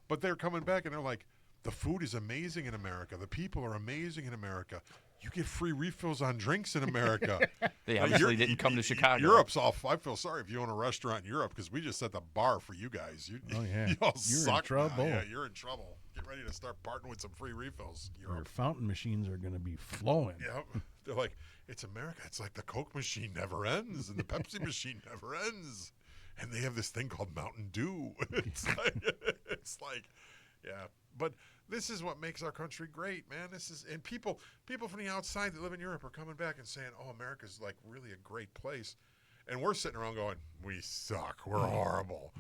But they're coming back and they're like, the food is amazing in America. The people are amazing in America. You get free refills on drinks in America. They Like, obviously didn't come to Chicago. Europe's all. I feel sorry if you own a restaurant in Europe because we just set the bar for you guys. Oh, yeah. you all You're in suck now. trouble. Yeah, you're in trouble. Get ready to start parting with some free refills. Your Europe. fountain machines are going to be flowing. Yep. They're like, it's America. It's like the Coke machine never ends and the Pepsi machine never ends. And they have this thing called Mountain Dew. It's like, yeah. But this is what makes our country great, man. And people from the outside that live in Europe are coming back and saying, oh, America's like really a great place. And we're sitting around going, we suck. We're horrible.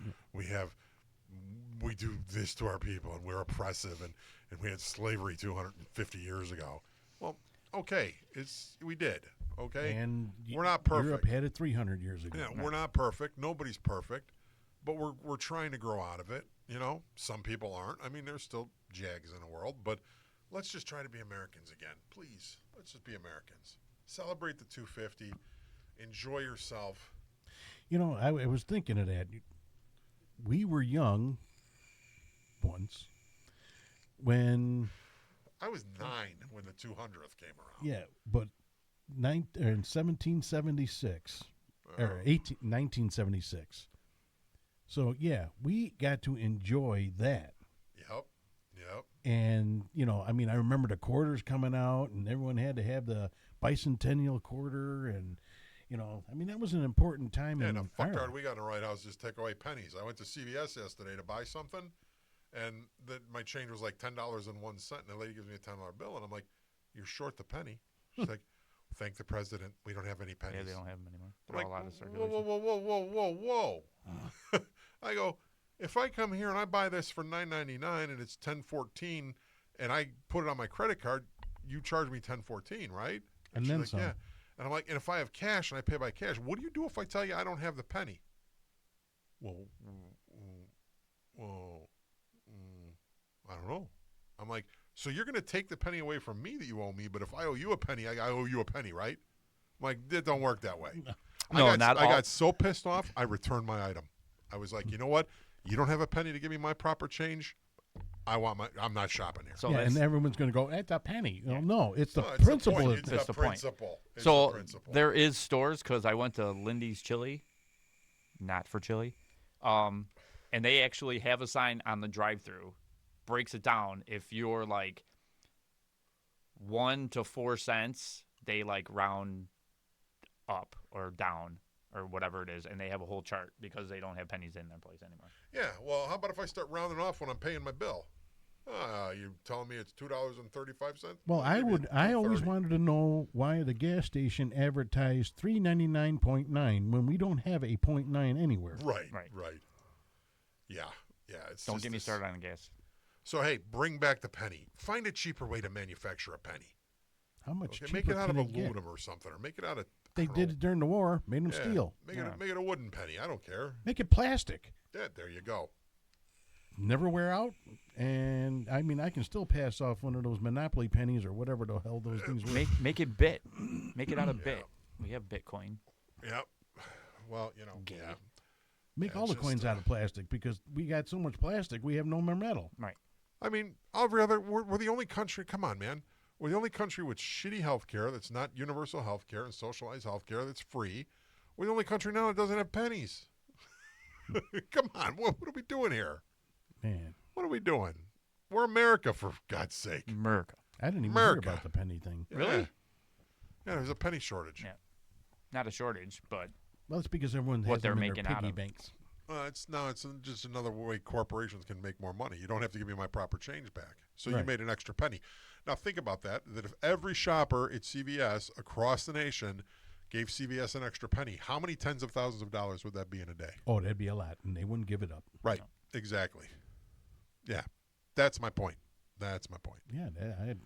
We do this to our people and we're oppressive and we had slavery 250 years ago. Well, okay. We did. Okay. And we're not perfect. Europe had it 300 years ago. Yeah, we're not perfect. Nobody's perfect, but we're trying to grow out of it. You know, some people aren't. I mean, there's still jags in the world, but let's just try to be Americans again, please. Let's just be Americans. Celebrate the 250. Enjoy yourself. You know, I was thinking of that. We were young once when, I was 9 when the 200th came around. yeah, but in 1776 or 1976. So yeah, we got to enjoy that. Yep. And you know, I mean, I remember the quarters coming out, and everyone had to have the bicentennial quarter, and you know, I mean, that was an important time. Yeah, in the fucktard Ireland. we got in the right house just take away pennies. I went to CVS yesterday to buy something, and my change was like $10.01, and the lady gives me a $10 bill, and I'm like, "You're short the penny." She's like, "Thank the president, we don't have any pennies." Yeah, they don't have them anymore. I'm They're like, all out of whoa, circulation. whoa. I go, if I come here and I buy this for $9.99 and it's $10.14, and I put it on my credit card, you charge me $10.14, right? And she's then like, some. yeah. And I'm like, and if I have cash and I pay by cash, what do you do if I tell you I don't have the penny? Well, I don't know. I'm like, so you're going to take the penny away from me that you owe me, but if I owe you a penny, I owe you a penny, right? I'm like, it don't work that way. No, I not all. got so pissed off, I returned my item. I was like, you know what? You don't have a penny to give me my proper change. I'm not shopping here. So yeah, that's, and everyone's going to go at the penny. You know, no, it's the No, it's principle. The point. of It's That's the the point. principle. It's so the principle. there is stores because I went to Lindy's Chili, not for chili, and they actually have a sign on the drive-through, breaks it down. If you're like 1 to 4 cents, they like round up or down or whatever it is, and they have a whole chart because they don't have pennies in their place anymore. Yeah, well, how about if I start rounding off when I'm paying my bill? You telling me it's $2.35? Well, I Maybe I it's always $2.30. wanted to know why the gas station advertised 3.99.9 when we don't have a .9 anywhere. Right. Right. Yeah. It's Don't just get me this- started on gas. So hey, bring back the penny. Find a cheaper way to manufacture a penny. How much Okay, cheaper make it out of can it get? aluminum or something, or make it out of. They did it during the war, made them steel. Make it a wooden penny. I don't care. Make it plastic. Yeah, there you go. Never wear out. And I mean, I can still pass off one of those Monopoly pennies or whatever the hell those things were. Make it bit. Make it out of bit. We have Bitcoin. Yep. Well, Gay. yeah. Make Yeah, all the it's coins just, out of plastic because we got so much plastic, we have no more metal. Right. I mean, we're the only country. Come on, man. We're the only country with shitty health care that's not universal health care and socialized health care that's free. We're the only country now that doesn't have pennies. Come on, what are we doing here? Man, What are we doing? We're America, for God's sake. America. I didn't even hear America. about the penny thing. Really? Yeah, there's a penny shortage. Yeah. Not a shortage, but Well, it's because everyone What has they're them in making their out piggy of. banks. It's just another way corporations can make more money. You don't have to give me my proper change back. So you Right. made an extra penny. Now think about that if every shopper at CVS across the nation gave CVS an extra penny, how many tens of thousands of dollars would that be in a day? Oh, that'd be a lot, and they wouldn't give it up. Right. Exactly. Yeah. That's my point. Yeah,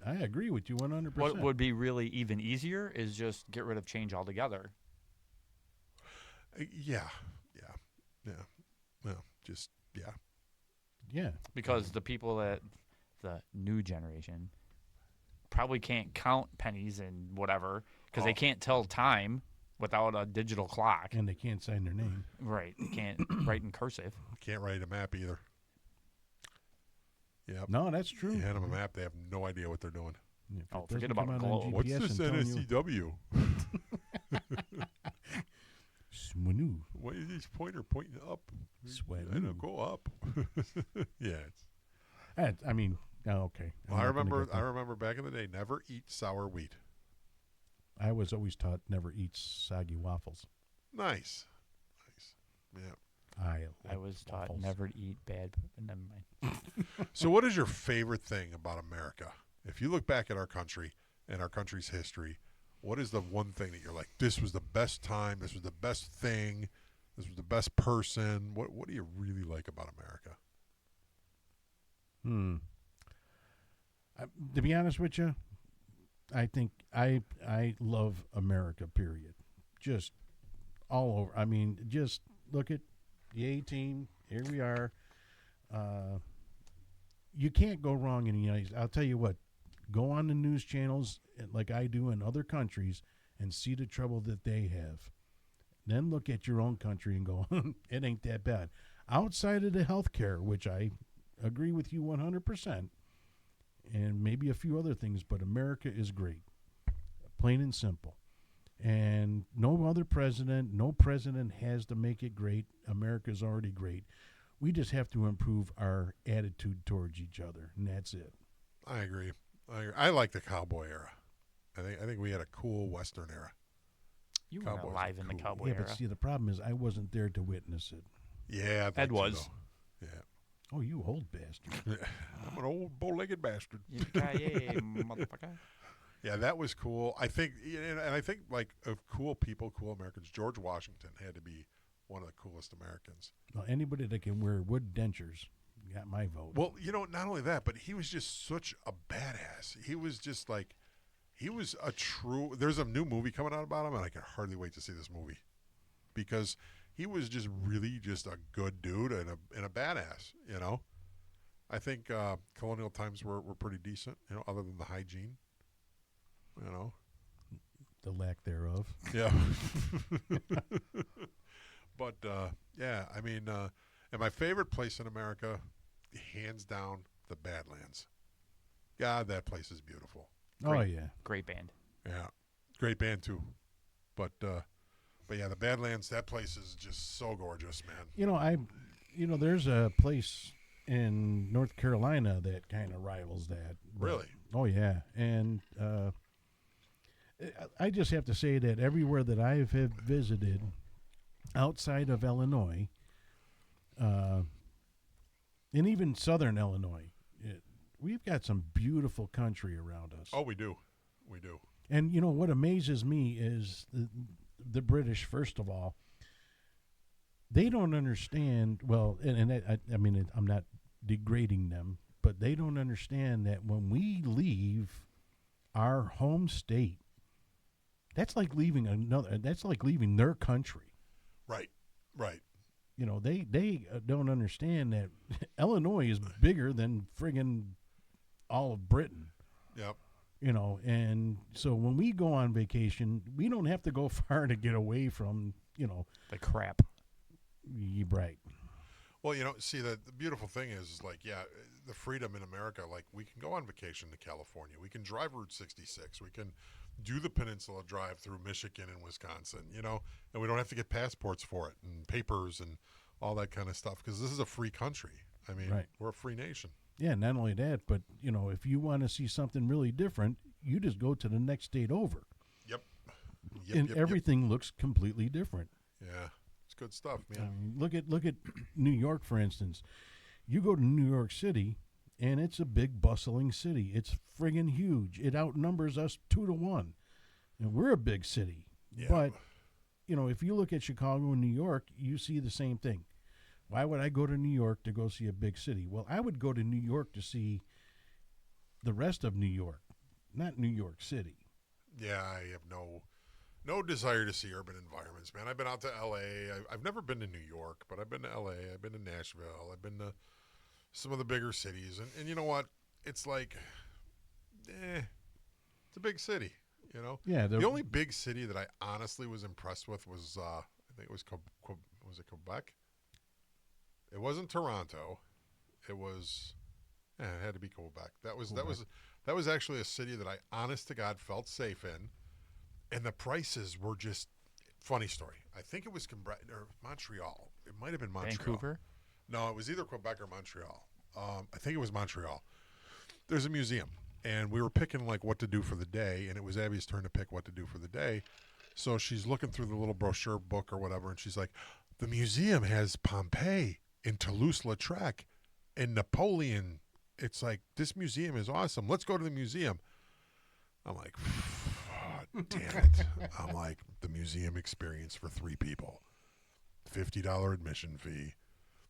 I agree with you 100%. what would be really even easier is just get rid of change altogether. Yeah. Just, yeah. Yeah. Because the people that the new generation probably can't count pennies and whatever because Oh. they can't tell time without a digital clock. And they can't sign their name. Right. They can't write in cursive. Can't write a map either. Yep. No, that's true. You hand them a map, they have no idea what they're doing. If it Oh, forget doesn't about come out a on globe. What's GPS this and telling you- NSCW? Swanu. Why is this pointer pointing up? Swanu. I know, go up. Yeah. I mean, okay. I'm Well, I not gonna remember. get I there. remember back in the day, never eat sour wheat. I was always taught never eat soggy waffles. Nice. Yeah. I I was taught waffles. never to eat bad. Never mind. So, what is your favorite thing about America? If you look back at our country and our country's history, what is the one thing that you're like, this was the best time, this was the best thing, this was the best person? What do you really like about America? To be honest with you, I think I love America, period. Just all over. I mean, just look at the A-team. Here we are. You can't go wrong in the United States. I'll tell you what. Go on the news channels like I do in other countries and see the trouble that they have. Then look at your own country and go, it ain't that bad. Outside of the healthcare, which I agree with you 100%, and maybe a few other things, but America is great, plain and simple. And no president has to make it great. America's already great. We just have to improve our attitude towards each other, and that's it. I agree. I like the cowboy era. I think we had a cool Western era. You Cowboys weren't are alive in the cool. cowboy Yeah, era. but see, the problem is I wasn't there to witness it. Yeah, I'd like Ed to, was. though. Yeah. Oh, you old bastard. I'm an old bow-legged bastard. Yippee-ki-yay, motherfucker. Yeah, that was cool. I think, and I think like of cool people, cool Americans, George Washington had to be one of the coolest Americans. Well, anybody that can wear wood dentures got my vote. Well, not only that, but he was just such a badass. He was just like, he was a true. There's a new movie coming out about him, and I can hardly wait to see this movie because he was just really just a good dude and a badass. I think colonial times were pretty decent. Other than the hygiene. The lack thereof. Yeah. But yeah, I mean, and my favorite place in America, hands down, the Badlands. God, that place is beautiful. Oh, Great. yeah. Great band. Yeah, great band too. But yeah, the Badlands. That place is just so gorgeous, man. There's a place in North Carolina that kind of rivals that. but- Really? Oh, yeah. And I just have to say that everywhere that I have visited outside of Illinois, and even southern Illinois, we've got some beautiful country around us. Oh, we do. We do. And what amazes me is the British. First of all, they don't understand. Well, I mean, I'm not degrading them, but they don't understand that when we leave our home state, that's like leaving another. That's like leaving their country. Right. Right. They don't understand that Illinois is bigger than friggin' all of Britain. Yep. And so when we go on vacation, we don't have to go far to get away from, The crap. right. Well, see, the beautiful thing is like, yeah, the freedom in America, like we can go on vacation to California. We can drive Route 66. We can do the Peninsula Drive through Michigan and Wisconsin, and we don't have to get passports for it and papers and all that kind of stuff because this is a free country. I mean, Right. We're a free nation. Yeah, not only that, but, if you want to see something really different, you just go to the next state over. Yep. And everything looks completely different. Yeah. It's good stuff, man. Look at New York, for instance. You go to New York City, and it's a big, bustling city. It's friggin' huge. It outnumbers us 2-1. And we're a big city. Yeah. But, if you look at Chicago and New York, you see the same thing. Why would I go to New York to go see a big city? Well, I would go to New York to see the rest of New York, not New York City. Yeah, I have no desire to see urban environments, man. I've been out to L.A. I've never been to New York, but I've been to L.A. I've been to Nashville. I've been to some of the bigger cities. And you know what? It's like, it's a big city, Yeah. The only big city that I honestly was impressed with was, I think it was, was it Quebec? It wasn't Toronto. It was, it had to be Quebec. That was actually a city that I, honest to God, felt safe in. And the prices were just, funny story. I think it was or Montreal. It might have been Montreal. Vancouver? No, it was either Quebec or Montreal. I think it was Montreal. There's a museum, and we were picking like what to do for the day, and it was Abby's turn to pick what to do for the day. So she's looking through the little brochure book or whatever, and she's like, the museum has Pompeii and Toulouse-Lautrec and Napoleon. It's like, this museum is awesome. Let's go to the museum. I'm like, damn it. I'm like, the museum experience for 3 people. $50 admission fee.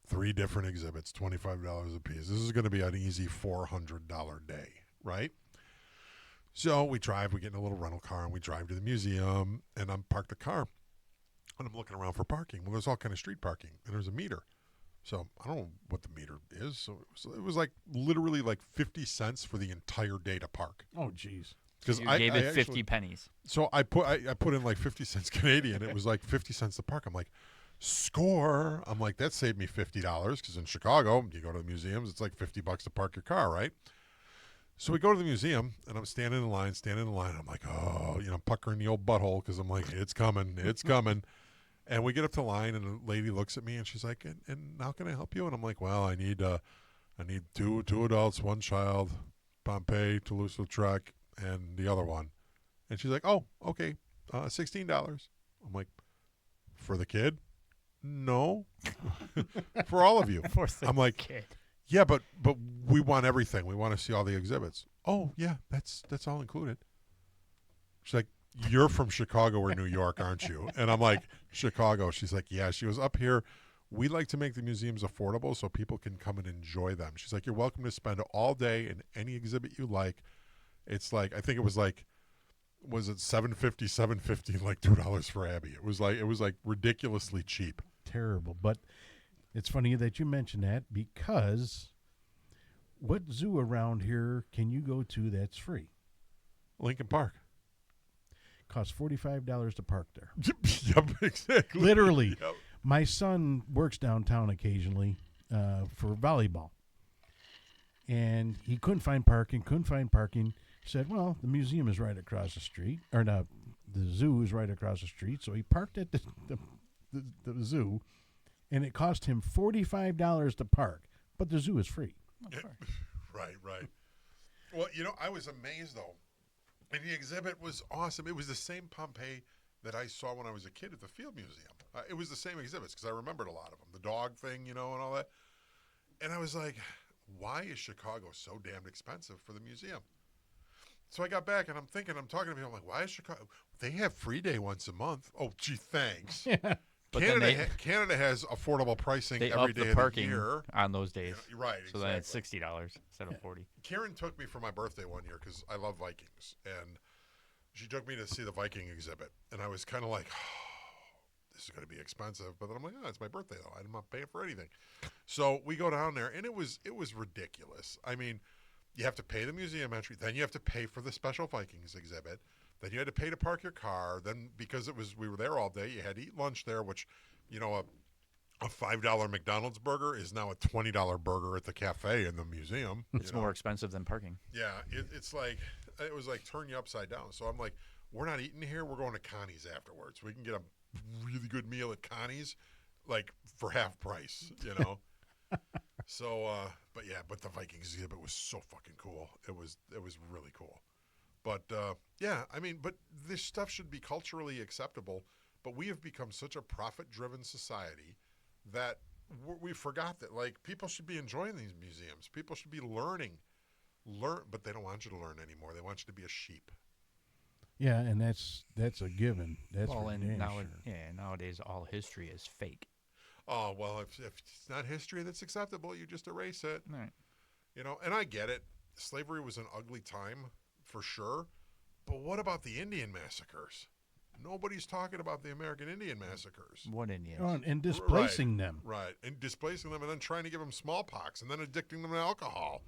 3 different exhibits, $25 a piece. This is going to be an easy $400 day, right? So we drive, we get in a little rental car, and we drive to the museum, and I'm parked the car, and I'm looking around for parking. Well, there's all kind of street parking, and there's a meter. So I don't know what the meter is. So it was like literally like 50 cents for the entire day to park. Oh, jeez. Because you gave it 50 pennies. So I put in like 50 cents Canadian. It was like 50 cents to park. I'm like, score. I'm like, that saved me $50 because in Chicago, you go to the museums, it's like $50 to park your car, right? So we go to the museum, and I'm standing in line. I'm like, oh, I'm puckering the old butthole because I'm like, it's coming. And we get up to line, and the lady looks at me, and she's like, and how can I help you? And I'm like, well, I need two adults, 1 child, Pompeii, Toulouse-Lautrec, and the other one. And she's like, oh, okay, $16. I'm like, for the kid? No. For all of you. I'm like, kid. Yeah, but we want everything. We want to see all the exhibits. Oh, yeah, that's all included. She's like, you're from Chicago or New York, aren't you? And I'm like, Chicago. She's like, yeah. She goes, up here, we like to make the museums affordable so people can come and enjoy them. She's like, you're welcome to spend all day in any exhibit you like. It's like, I think it was like, was it $7.50, like $2 for Abby. It was like ridiculously cheap. Terrible. But it's funny that you mentioned that because what zoo around here can you go to that's free? Lincoln Park. Costs $45 to park there. Yep, exactly. Literally. Yep. My son works downtown occasionally for volleyball. And he couldn't find parking. He said, well, the museum is right across the street. Or no, the zoo is right across the street. So he parked at the zoo. And it cost him $45 to park. But the zoo is free. Right. Well, I was amazed, though. And the exhibit was awesome. It was the same Pompeii that I saw when I was a kid at the Field Museum. It was the same exhibits because I remembered a lot of them. The dog thing, and all that. And I was like, why is Chicago so damn expensive for the museum? So I got back and I'm talking to people. I'm like, why is Chicago? They have free day once a month. Oh, gee, thanks. Yeah. But then Canada has affordable pricing they every up day the of the parking year. on those days. Yeah, right. So exactly. then it's $60 instead of 40. Karen took me for my birthday one year because I love Vikings, and she took me to see the Viking exhibit, and I was kind of like, oh, this is going to be expensive, but then I'm like, oh, it's my birthday though. I'm not paying for anything. So we go down there, and it was ridiculous. I mean, you have to pay the museum entry, then you have to pay for the special Vikings exhibit, then you had to pay to park your car. Then because we were there all day, you had to eat lunch there, which, you know, a $5 McDonald's burger is now a $20 burger at the cafe in the museum. It's more expensive than parking. Yeah, it's like, it was like turn you upside down. So I'm like, we're not eating here. We're going to Connie's afterwards. We can get a really good meal at Connie's, like for half price, you know. So, but the Vikings exhibit was so fucking cool. It was really cool. But yeah, I mean, but this stuff should be culturally acceptable. But we have become such a profit-driven society that we forgot that, like, people should be enjoying these museums. People should be learning, but they don't want you to learn anymore. They want you to be a sheep. Yeah, and that's a given. That's Well, for and damn now, sure. nowadays all history is fake. Oh, well, if it's not history that's acceptable, you just erase it. Right. You know, and I get it. Slavery was an ugly time, for sure. But what about the Indian massacres? Nobody's talking about the American Indian massacres. What Indians? Oh, and displacing them. Right, and displacing them and then trying to give them smallpox and then addicting them to alcohol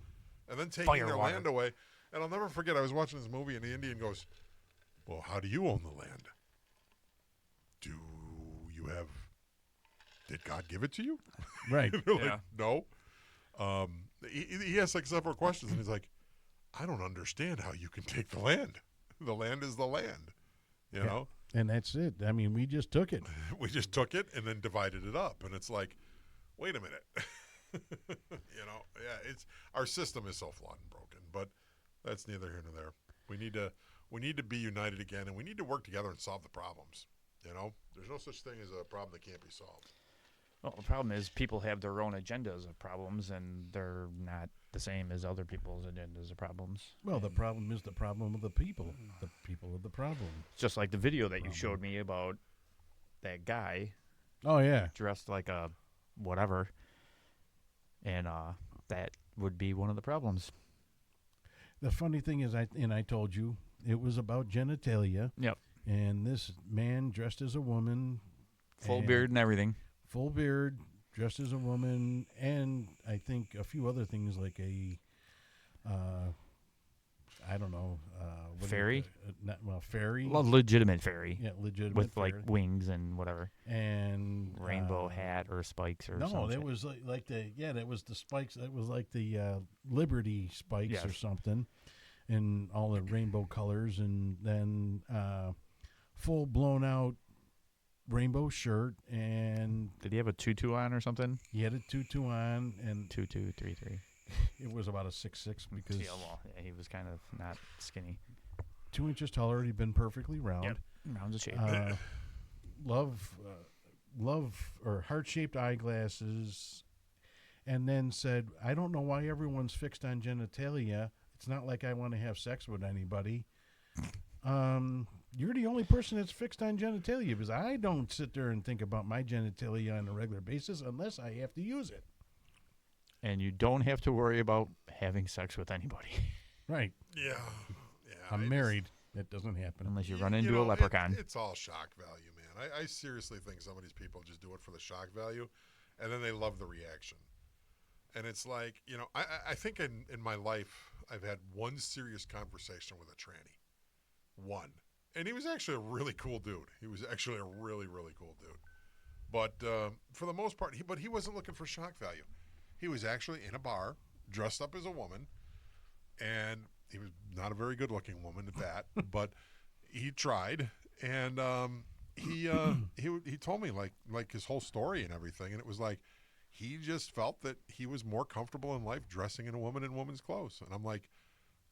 and then taking Fire their water. land away. And I'll never forget, I was watching this movie and the Indian goes, well, how do you own the land? Do you have, did God give it to you? Right. They're Yeah. like, no. He asked like several questions and he's like, I don't understand how you can take the land. The land is the land, you Yeah. know? And that's it. I mean, we just took it. We just took it and then divided it up, and it's like, wait a minute. You know, yeah, our system is so flawed and broken, but that's neither here nor there. We need to be united again, and we need to work together and solve the problems. You know, there's no such thing as a problem that can't be solved. Well, the problem is people have their own agendas of problems, and they're not the same as other people's agendas of problems. Well, the problem is the problem of the people. The people of the problem. Just like the video that you showed me about that guy Oh, yeah. dressed like a whatever, and that would be one of the problems. The funny thing is, I told you, it was about genitalia. Yep. And this man dressed as a woman. Full and- beard and everything. Full beard, dressed as a woman, and I think a few other things like a, I don't know. What do you- Fairy? Fairy. A legitimate fairy. Yeah, legitimate With like fairy. wings and whatever. And Rainbow hat or spikes or No, something. that was that was the spikes. That was like the Liberty spikes or Yes. something, and all the rainbow colors, and then full blown out rainbow shirt, and Did he have a tutu on or something? he had a tutu on, and 2233. it was about a 6'6" because Yeah, well, yeah, he was kind of not skinny. 2 inches taller. He'd been perfectly round. Yep. Rounds of shape. Love or heart-shaped eyeglasses, and then said, I don't know why everyone's fixed on genitalia. It's not like I want to have sex with anybody. You're the only person that's fixed on genitalia, because I don't sit there and think about my genitalia on a regular basis unless I have to use it. And you don't have to worry about having sex with anybody Right. Yeah. I'm married. That doesn't happen. unless you You- run you into know, a leprechaun. It's all shock value, man. I seriously think some of these people just do it for the shock value, and then they love the reaction. And it's like, you know, I think in my life I've had one serious conversation with a tranny. One. And he was actually a really cool dude. He was actually a really, really cool dude. But for the most part, he wasn't looking for shock value. He was actually in a bar, dressed up as a woman, and he was not a very good-looking woman at that, but he tried, and he told me like his whole story and everything, and it was like he just felt that he was more comfortable in life dressing in a woman in woman's clothes, and I'm like,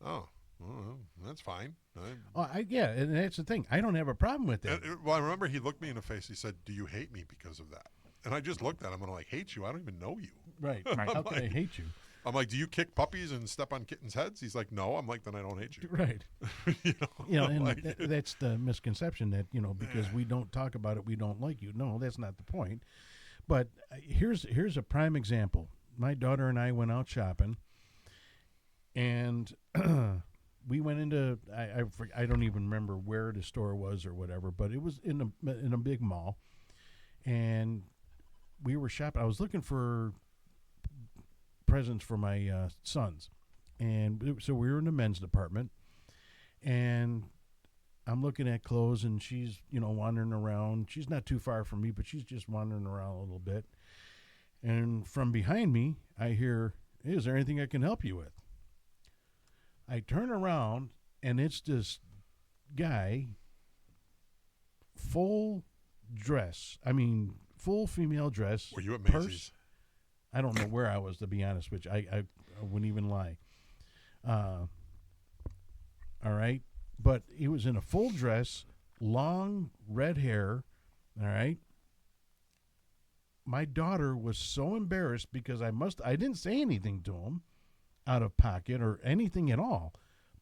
oh, well, that's fine. And that's the thing. I don't have a problem with that. Well, I remember he looked me in the face. He said, "Do you hate me because of that?" And I just looked at him and I'm like, "Hate you? I don't even know you." Right. Right. How can I hate you? I'm like, do you kick puppies and step on kittens' heads? He's like, no. I'm like, then I don't hate you. Right. you And like, that's the misconception that, because we don't talk about it, we don't like you. No, that's not the point. But here's a prime example. My daughter and I went out shopping, and we went into I don't even remember where the store was or whatever, but it was in a big mall, and we were shopping. I was looking for presents for my sons, and so we were in the men's department, and I'm looking at clothes, and she's wandering around. She's not too far from me, but she's just wandering around a little bit. And from behind me, I hear, "Hey, is there anything I can help you with?" I turn around, and it's this guy, full dress. I mean, full female dress. were you at purse. Macy's? I don't know where I was, to be honest with you. I wouldn't even lie. All right. But he was in a full dress, long red hair. All right. My daughter was so embarrassed because I didn't say anything to him out of pocket or anything at all.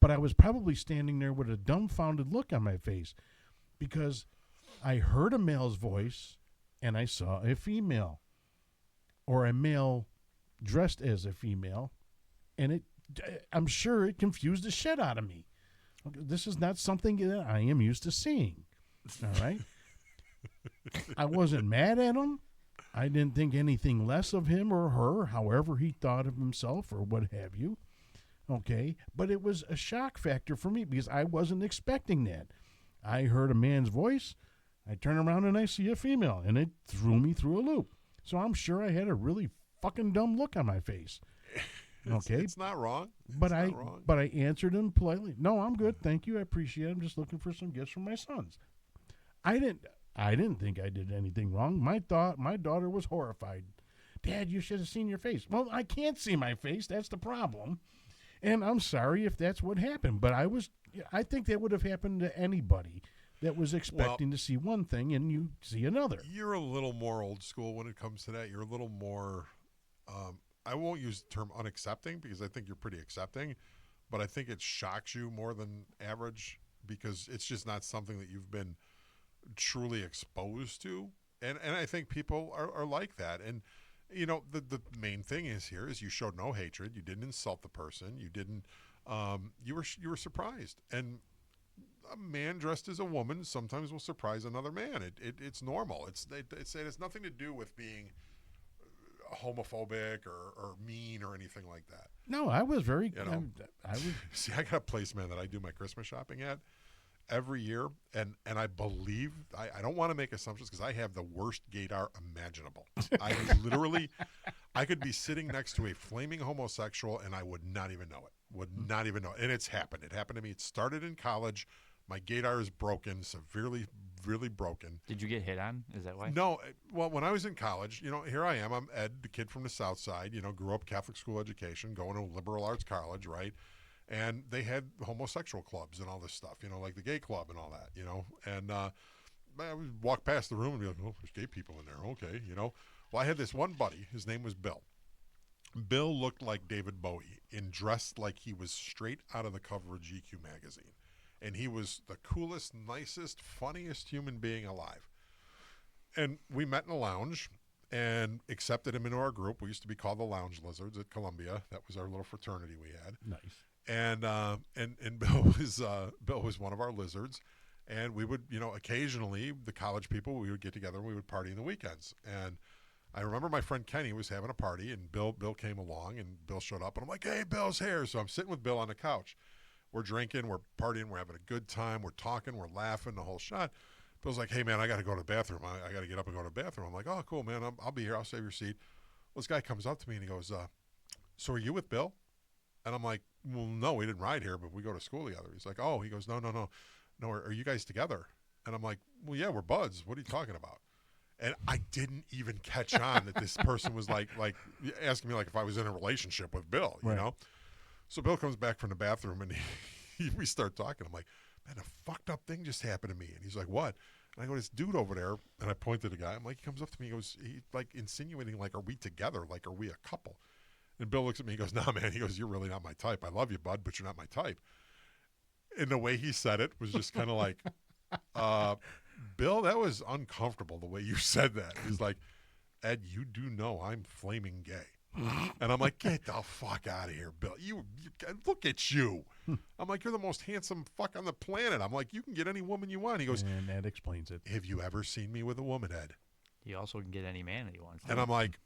But I was probably standing there with a dumbfounded look on my face because I heard a male's voice and I saw a female, or a male dressed as a female, and I'm sure it confused the shit out of me. Okay, this is not something that I am used to seeing. All right. I wasn't mad at him. I didn't think anything less of him or her, however he thought of himself or what have you. Okay. But it was a shock factor for me because I wasn't expecting that. I heard a man's voice. I turn around and I see a female, and it threw me through a loop. So I'm sure I had a really fucking dumb look on my face. Okay. It's not wrong. But I answered him politely. "No, I'm good. Thank you. I appreciate it. I'm just looking for some gifts for my sons." I didn't think I did anything wrong. My daughter was horrified. "Dad, you should have seen your face." Well, I can't see my face. That's the problem. And I'm sorry if that's what happened, but I think that would have happened to anybody that was expecting to see one thing and you see another. You're a little more old school when it comes to that. You're a little more, I won't use the term unaccepting because I think you're pretty accepting, but I think it shocks you more than average because it's just not something that you've been truly exposed to. And I think people are like that. And, the main thing is you showed no hatred. You didn't insult the person. You didn't, you were surprised. And a man dressed as a woman sometimes will surprise another man. It's normal. It has nothing to do with being homophobic or mean or anything like that. No, I was very. I was. See, I got a place, man, that I do my Christmas shopping at every year, and I believe I don't want to make assumptions because I have the worst gaydar imaginable. I could be sitting next to a flaming homosexual and I would not even know it. And it's happened. It happened to me. It started in college. My gaydar is broken, severely, really broken. Did you get hit on? Is that why? No. Well, when I was in college, here I am. I'm Ed, the kid from the South Side, grew up Catholic school education, going to a liberal arts college, right? And they had homosexual clubs and all this stuff, like the gay club and all that, And I would walk past the room and be like, "Oh, there's gay people in there." Okay, Well, I had this one buddy. His name was Bill. Bill looked like David Bowie and dressed like he was straight out of the cover of GQ magazine. And he was the coolest, nicest, funniest human being alive. And we met in a lounge and accepted him into our group. We used to be called the Lounge Lizards at Columbia. That was our little fraternity we had. Nice. And Bill was one of our lizards, and we would occasionally the college people we would get together and we would party in the weekends. And I remember my friend Kenny was having a party, and Bill came along, and Bill showed up, and I'm like, "Hey, Bill's here!" So I'm sitting with Bill on the couch. We're drinking, we're partying, we're having a good time, we're talking, we're laughing, the whole shot. Bill's like, "Hey, man, I got to go to the bathroom. I got to get up and go to the bathroom." I'm like, "Oh, cool, man. I'll be here. I'll save your seat." Well, this guy comes up to me and he goes, "So are you with Bill?" And I'm like, "Well, no, we didn't ride here, but we go to school together." He's like, "Oh," he goes, No. Are you guys together?" And I'm like, "Well, yeah, we're buds. What are you talking about?" And I didn't even catch on that this person was like asking me if I was in a relationship with Bill, Right. So Bill comes back from the bathroom and we start talking. I'm like, "Man, a fucked up thing just happened to me." And he's like, "What?" And I go, "This dude over there," and I point to the guy. I'm like, he comes up to me, he goes, he like insinuating are we together? Are we a couple? And Bill looks at me and goes, nah, man. He goes, you're really not my type. I love you, bud, but you're not my type. And the way he said it was just kind of like, Bill, that was uncomfortable the way you said that. He's like, Ed, you do know I'm flaming gay. And I'm like, get the fuck out of here, Bill. You look at you. I'm like, you're the most handsome fuck on the planet. I'm like, you can get any woman you want. He goes, and that explains it. have you ever seen me with a woman, Ed? He also can get any man that he wants. And I'm like,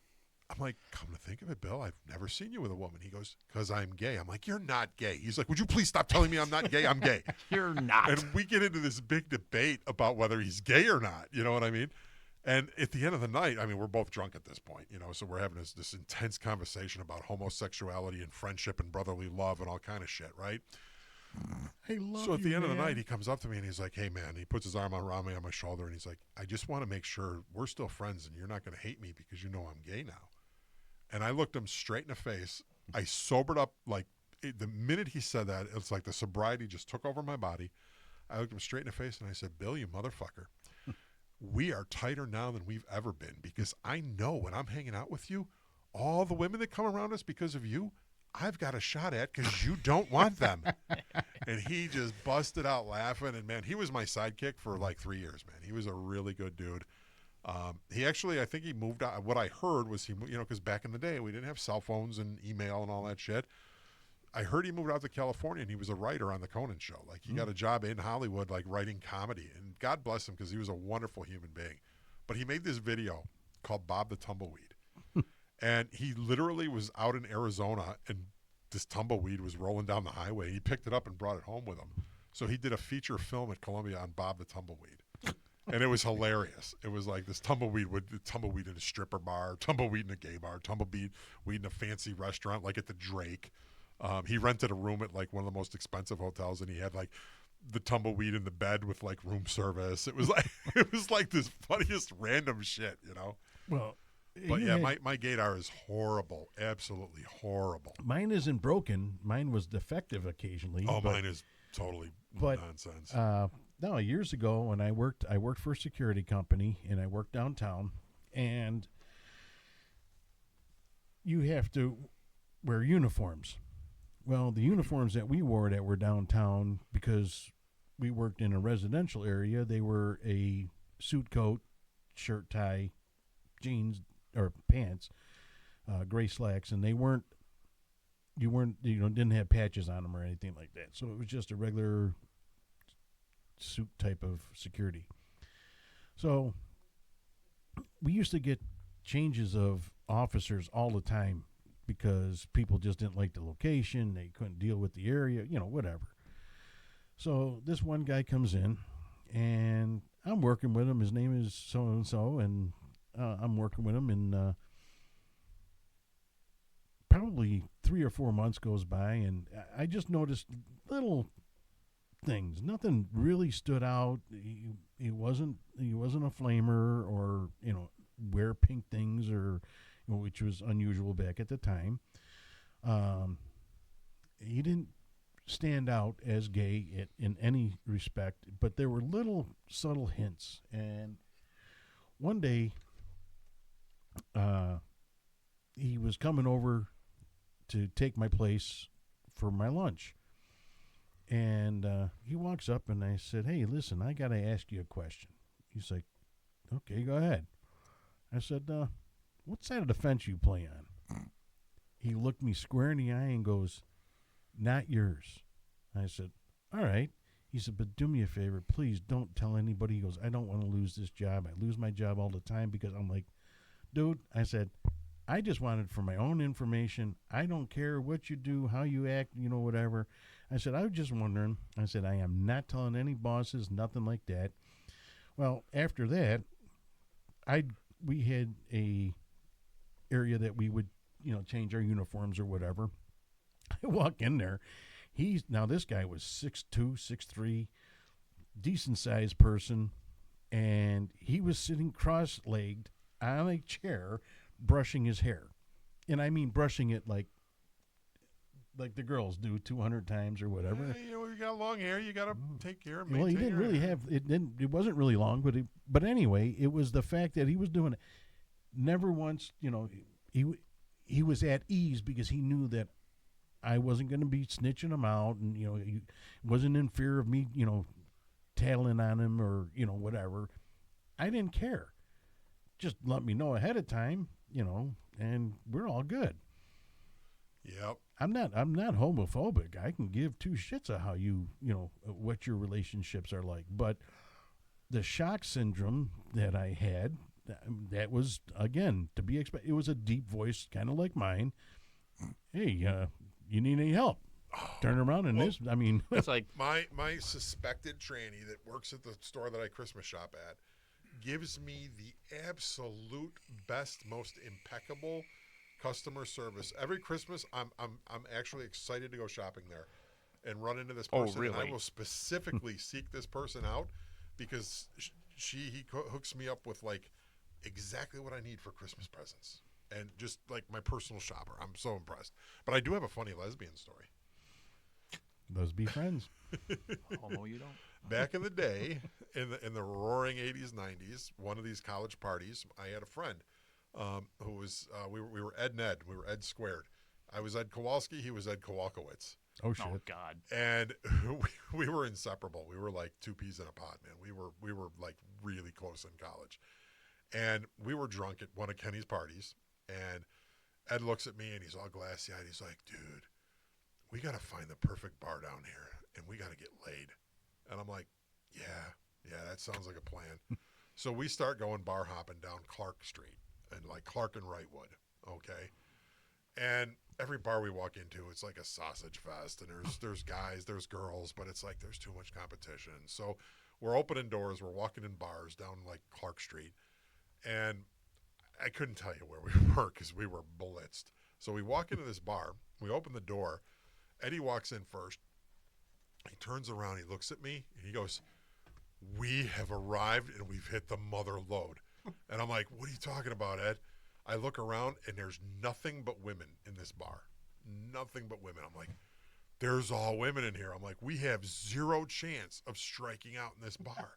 come to think of it, Bill, I've never seen you with a woman. He goes, because I'm gay. I'm like, you're not gay. He's like, would you please stop telling me I'm not gay? I'm gay. You're not. And we get into this big debate about whether he's gay or not. You know what I mean? And at the end of the night, I mean, we're both drunk at this point, you know, so we're having this intense conversation about homosexuality and friendship and brotherly love and all kind of shit, right? I love So at you, the end of the man. night, he comes up to me and he's like, hey, man, he puts his arm around me on my shoulder and he's like, I just want to make sure we're still friends and you're not going to hate me because you know I'm gay now. And I looked him straight in the face. I sobered up like the minute he said that, it's like the sobriety just took over my body. I looked him straight in the face and I said, Bill, you motherfucker, we are tighter now than we've ever been because I know when I'm hanging out with you, all the women that come around us because of you, I've got a shot at because you don't want them. And he just busted out laughing. And, man, he was my sidekick for like 3 years, man. He was a really good dude. He actually, I think he moved out. What I heard was he, you know, because back in the day we didn't have cell phones and email and all that shit. I heard he moved out to California and he was a writer on the Conan show. Like he got a job in Hollywood, like writing comedy. And God bless him because he was a wonderful human being. But he made this video called Bob the Tumbleweed. And he literally was out in Arizona and this tumbleweed was rolling down the highway. He picked it up and brought it home with him. So he did a feature film at Columbia on Bob the Tumbleweed. And it was hilarious. It was like this tumbleweed in a stripper bar, tumbleweed in a gay bar, tumbleweed in a fancy restaurant like at the Drake. He rented a room at like one of the most expensive hotels, and he had like the tumbleweed in the bed with like room service. It was like this funniest random shit, you know. Well, But you yeah, had- my gaydar is horrible, absolutely horrible. mine isn't broken. Mine was defective occasionally. Oh, but, mine is totally but, nonsense. No, years ago when I worked for a security company and I worked downtown, and you have to wear uniforms. Well, the uniforms that we wore that were downtown, because we worked in a residential area, they were a suit coat, shirt, tie, jeans or pants, gray slacks, and didn't have patches on them or anything like that. So it was just a regular suit type of security. So we used to get changes of officers all the time because people just didn't like the location, they couldn't deal with the area, whatever. So this one guy comes in and I'm working with him. His name is so and so, and I'm working with him, and probably 3 or 4 months goes by, and I just noticed little things. Nothing really stood out. He wasn't a flamer or wear pink things or which was unusual back at the time. He didn't stand out as gay in any respect, but there were little subtle hints. And one day, he was coming over to take my place for my lunch. And he walks up and I said, "Hey, listen, I got to ask you a question." He's like, "Okay, go ahead." I said, "What side of the fence you play on?" He looked me square in the eye and goes, "Not yours." I said, "All right." He said, "But do me a favor, please don't tell anybody." He goes, "I don't want to lose this job. I lose my job all the time." Because I'm like, "Dude," I said, "I just wanted for my own information. I don't care what you do, how you act, whatever." I said, "I was just wondering." I said, "I am not telling any bosses, nothing like that." Well, after that, we had a area that we would, change our uniforms or whatever. I walk in there. This guy was 6'2", 6'3", decent sized person, and he was sitting cross-legged on a chair brushing his hair. And I mean brushing it like the girls do 200 times or whatever. Yeah, you got long hair, you got to take care of. Well, he didn't really have it. It wasn't really long, but anyway, it was the fact that he was doing it. Never once, he he was at ease because he knew that I wasn't going to be snitching him out, and he wasn't in fear of me, tailing on him or whatever. I didn't care. Just let me know ahead of time, and we're all good. Yep. I'm not homophobic. I can give two shits of how what your relationships are like. But the shock syndrome that I had, that was, again, to be expected. It was a deep voice, kind of like mine. Hey, you need any help? Turn around and this. I mean, It's like my suspected tranny that works at the store that I Christmas shop at gives me the absolute best, most impeccable customer service. Every Christmas, I'm actually excited to go shopping there and run into this person. really? And I will specifically seek this person out because he hooks me up with like exactly what I need for Christmas presents. And just like my personal shopper. I'm so impressed. But I do have a funny lesbian story. those be friends. oh no, you don't. Back in the day, in the roaring 80s, 90s, one of these college parties, I had a friend who was, we were Ed and Ed. We were Ed squared. I was Ed Kowalski. He was Ed Kowalkowitz. Oh, shit. Oh God. And we were inseparable. We were like two peas in a pod, man. We were like really close in college. And we were drunk at one of Kenny's parties. And Ed looks at me and he's all glassy-eyed. He's like, dude, we got to find the perfect bar down here and we got to get laid. And I'm like, yeah, that sounds like a plan. So we start going bar hopping down Clark Street and like Clark and Wrightwood, okay? And every bar we walk into, it's like a sausage fest. And there's guys, there's girls, but it's like there's too much competition. So we're opening doors, we're walking in bars down like Clark Street. And I couldn't tell you where we were because we were blitzed. So we walk into this bar, we open the door, Eddie walks in first. He turns around, he looks at me, and he goes, we have arrived and we've hit the mother load. And I'm like, what are you talking about, Ed? I look around and there's nothing but women in this bar. Nothing but women. I'm like, there's all women in here. I'm like, we have zero chance of striking out in this bar.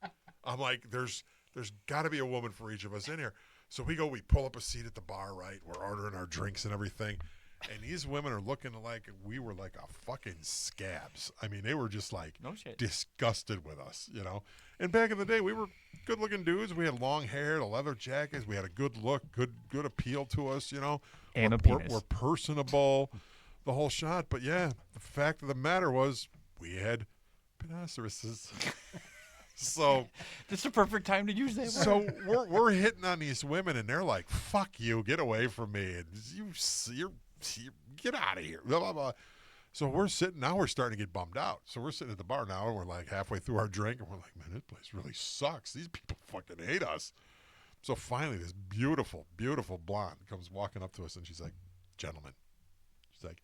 I'm like, there's got to be a woman for each of us in here. So we pull up a seat at the bar, right? We're ordering our drinks and everything. And these women are looking like we were like a fucking scabs. I mean, they were just like No shit. disgusted with us, And back in the day, we were good-looking dudes. We had long hair, the leather jackets. We had a good look, good appeal to us, And a we're, penis. we're personable, the whole shot. But yeah, the fact of the matter was we had penises. So This is the perfect time to use that word. so we're hitting on these women, and they're like, "Fuck you, get away from me!" And you get out of here. Blah blah blah. So we're sitting now. We're starting to get bummed out. So we're sitting at the bar now, and we're like halfway through our drink, and we're like, "Man, this place really sucks. These people fucking hate us." So finally, this beautiful, beautiful blonde comes walking up to us, and she's like, "Gentlemen," she's like,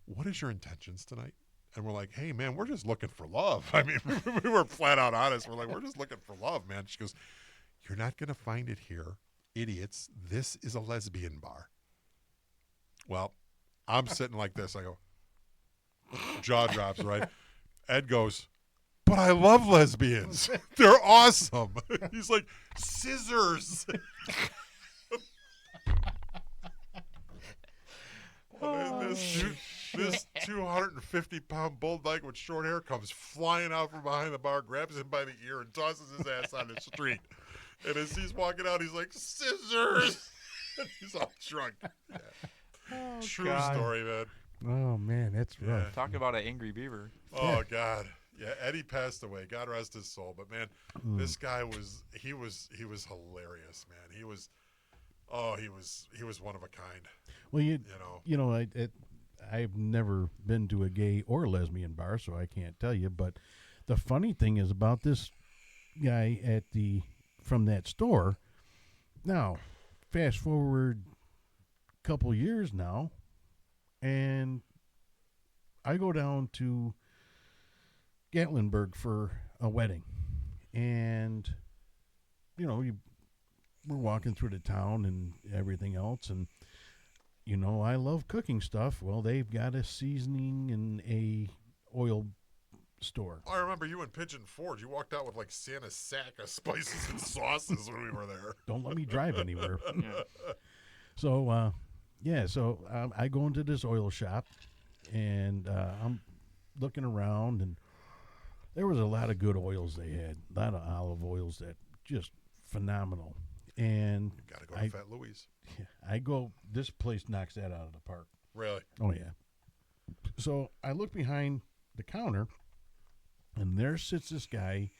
"What is your intentions tonight?" And we're like, hey, man, we're just looking for love. I mean, we were flat out honest. We're like, we're just looking for love, man. She goes, you're not going to find it here, idiots. This is a lesbian bar. Well, I'm sitting like this. I go, jaw drops, right? Ed goes, but I love lesbians. They're awesome. He's like, scissors. This 250-pound bulldog with short hair comes flying out from behind the bar, grabs him by the ear, and tosses his ass on the street. And as he's walking out, he's like, scissors! He's all drunk. Yeah. Oh, True God. story, man. Oh, man, that's rough. Yeah. Talk about an angry beaver. Oh, God. Yeah, Eddie passed away. God rest his soul. But, man, this guy was hilarious, man. He was one of a kind. Well, I've never been to a gay or lesbian bar, so I can't tell you. But the funny thing is about this guy from that store. Now, fast forward a couple years now, and I go down to Gatlinburg for a wedding, and we're walking through the town and everything else, and I love cooking stuff. Well, they've got a seasoning and a oil store. I remember you and Pigeon Forge. You walked out with like Santa's sack of spices and sauces when we were there. Don't let me drive anywhere. Yeah. So Yeah, so I go into this oil shop, and I'm looking around, and there was a lot of good oils they had, a lot of olive oils that just phenomenal. And Got to go to I, Fat Louis. I go, this place knocks that out of the park. Really? Oh, yeah. So I look behind the counter, and there sits this guy.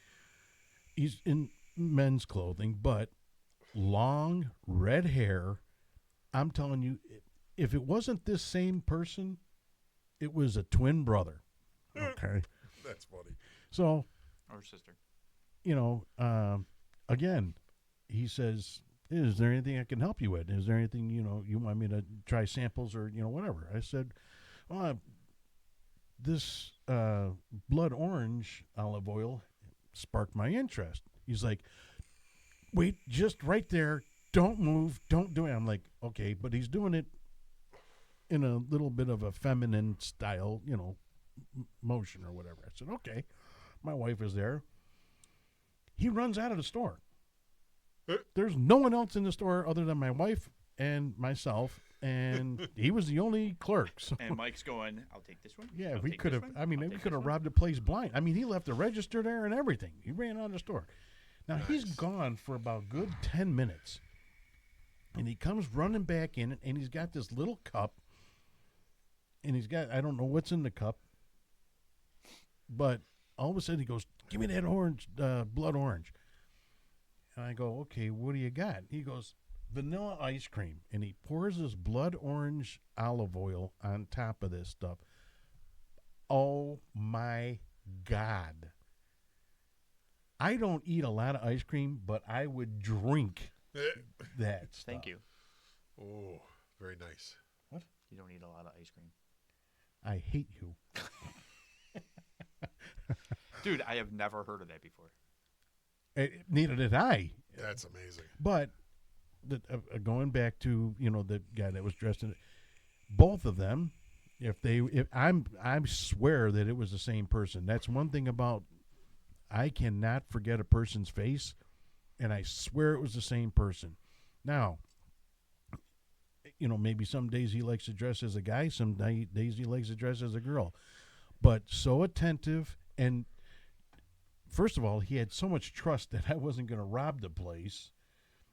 He's in men's clothing, but long red hair. I'm telling you, if it wasn't this same person, it was a twin brother. Okay. That's funny. So, Or sister. you know, again, he says, is there anything I can help you with? Is there anything, you want me to try samples or, whatever? I said, well, this blood orange olive oil sparked my interest. He's like, wait, just right there. Don't move. Don't do it. I'm like, okay, but he's doing it in a little bit of a feminine style, motion or whatever. I said, okay. My wife is there. He runs out of the store. There's no one else in the store other than my wife and myself, and he was the only clerk. So. And Mike's going, I'll take this one. Yeah, I'll we take could this have. one, I mean, I'll we take could this have one." robbed the place blind. I mean, he left the register there and everything. He ran out of the store. Now he's Nice. gone for about good 10 minutes, and he comes running back in, and he's got this little cup, and he's got, I don't know what's in the cup, but all of a sudden he goes, "Give me that orange, blood orange." And I go, "Okay, what do you got?" He goes, "Vanilla ice cream," and he pours this blood orange olive oil on top of this stuff. Oh my God. I don't eat a lot of ice cream, but I would drink that stuff. Thank you. Oh, very nice. You don't eat a lot of ice cream. I hate you. Dude, I have never heard of that before. Neither did I. That's amazing. But going back to, the guy that was dressed in it, both of them, if I swear that it was the same person. That's one thing about, I cannot forget a person's face, and I swear it was the same person. Now, maybe some days he likes to dress as a guy, some days he likes to dress as a girl. But so attentive, and first of all, he had so much trust that I wasn't going to rob the place,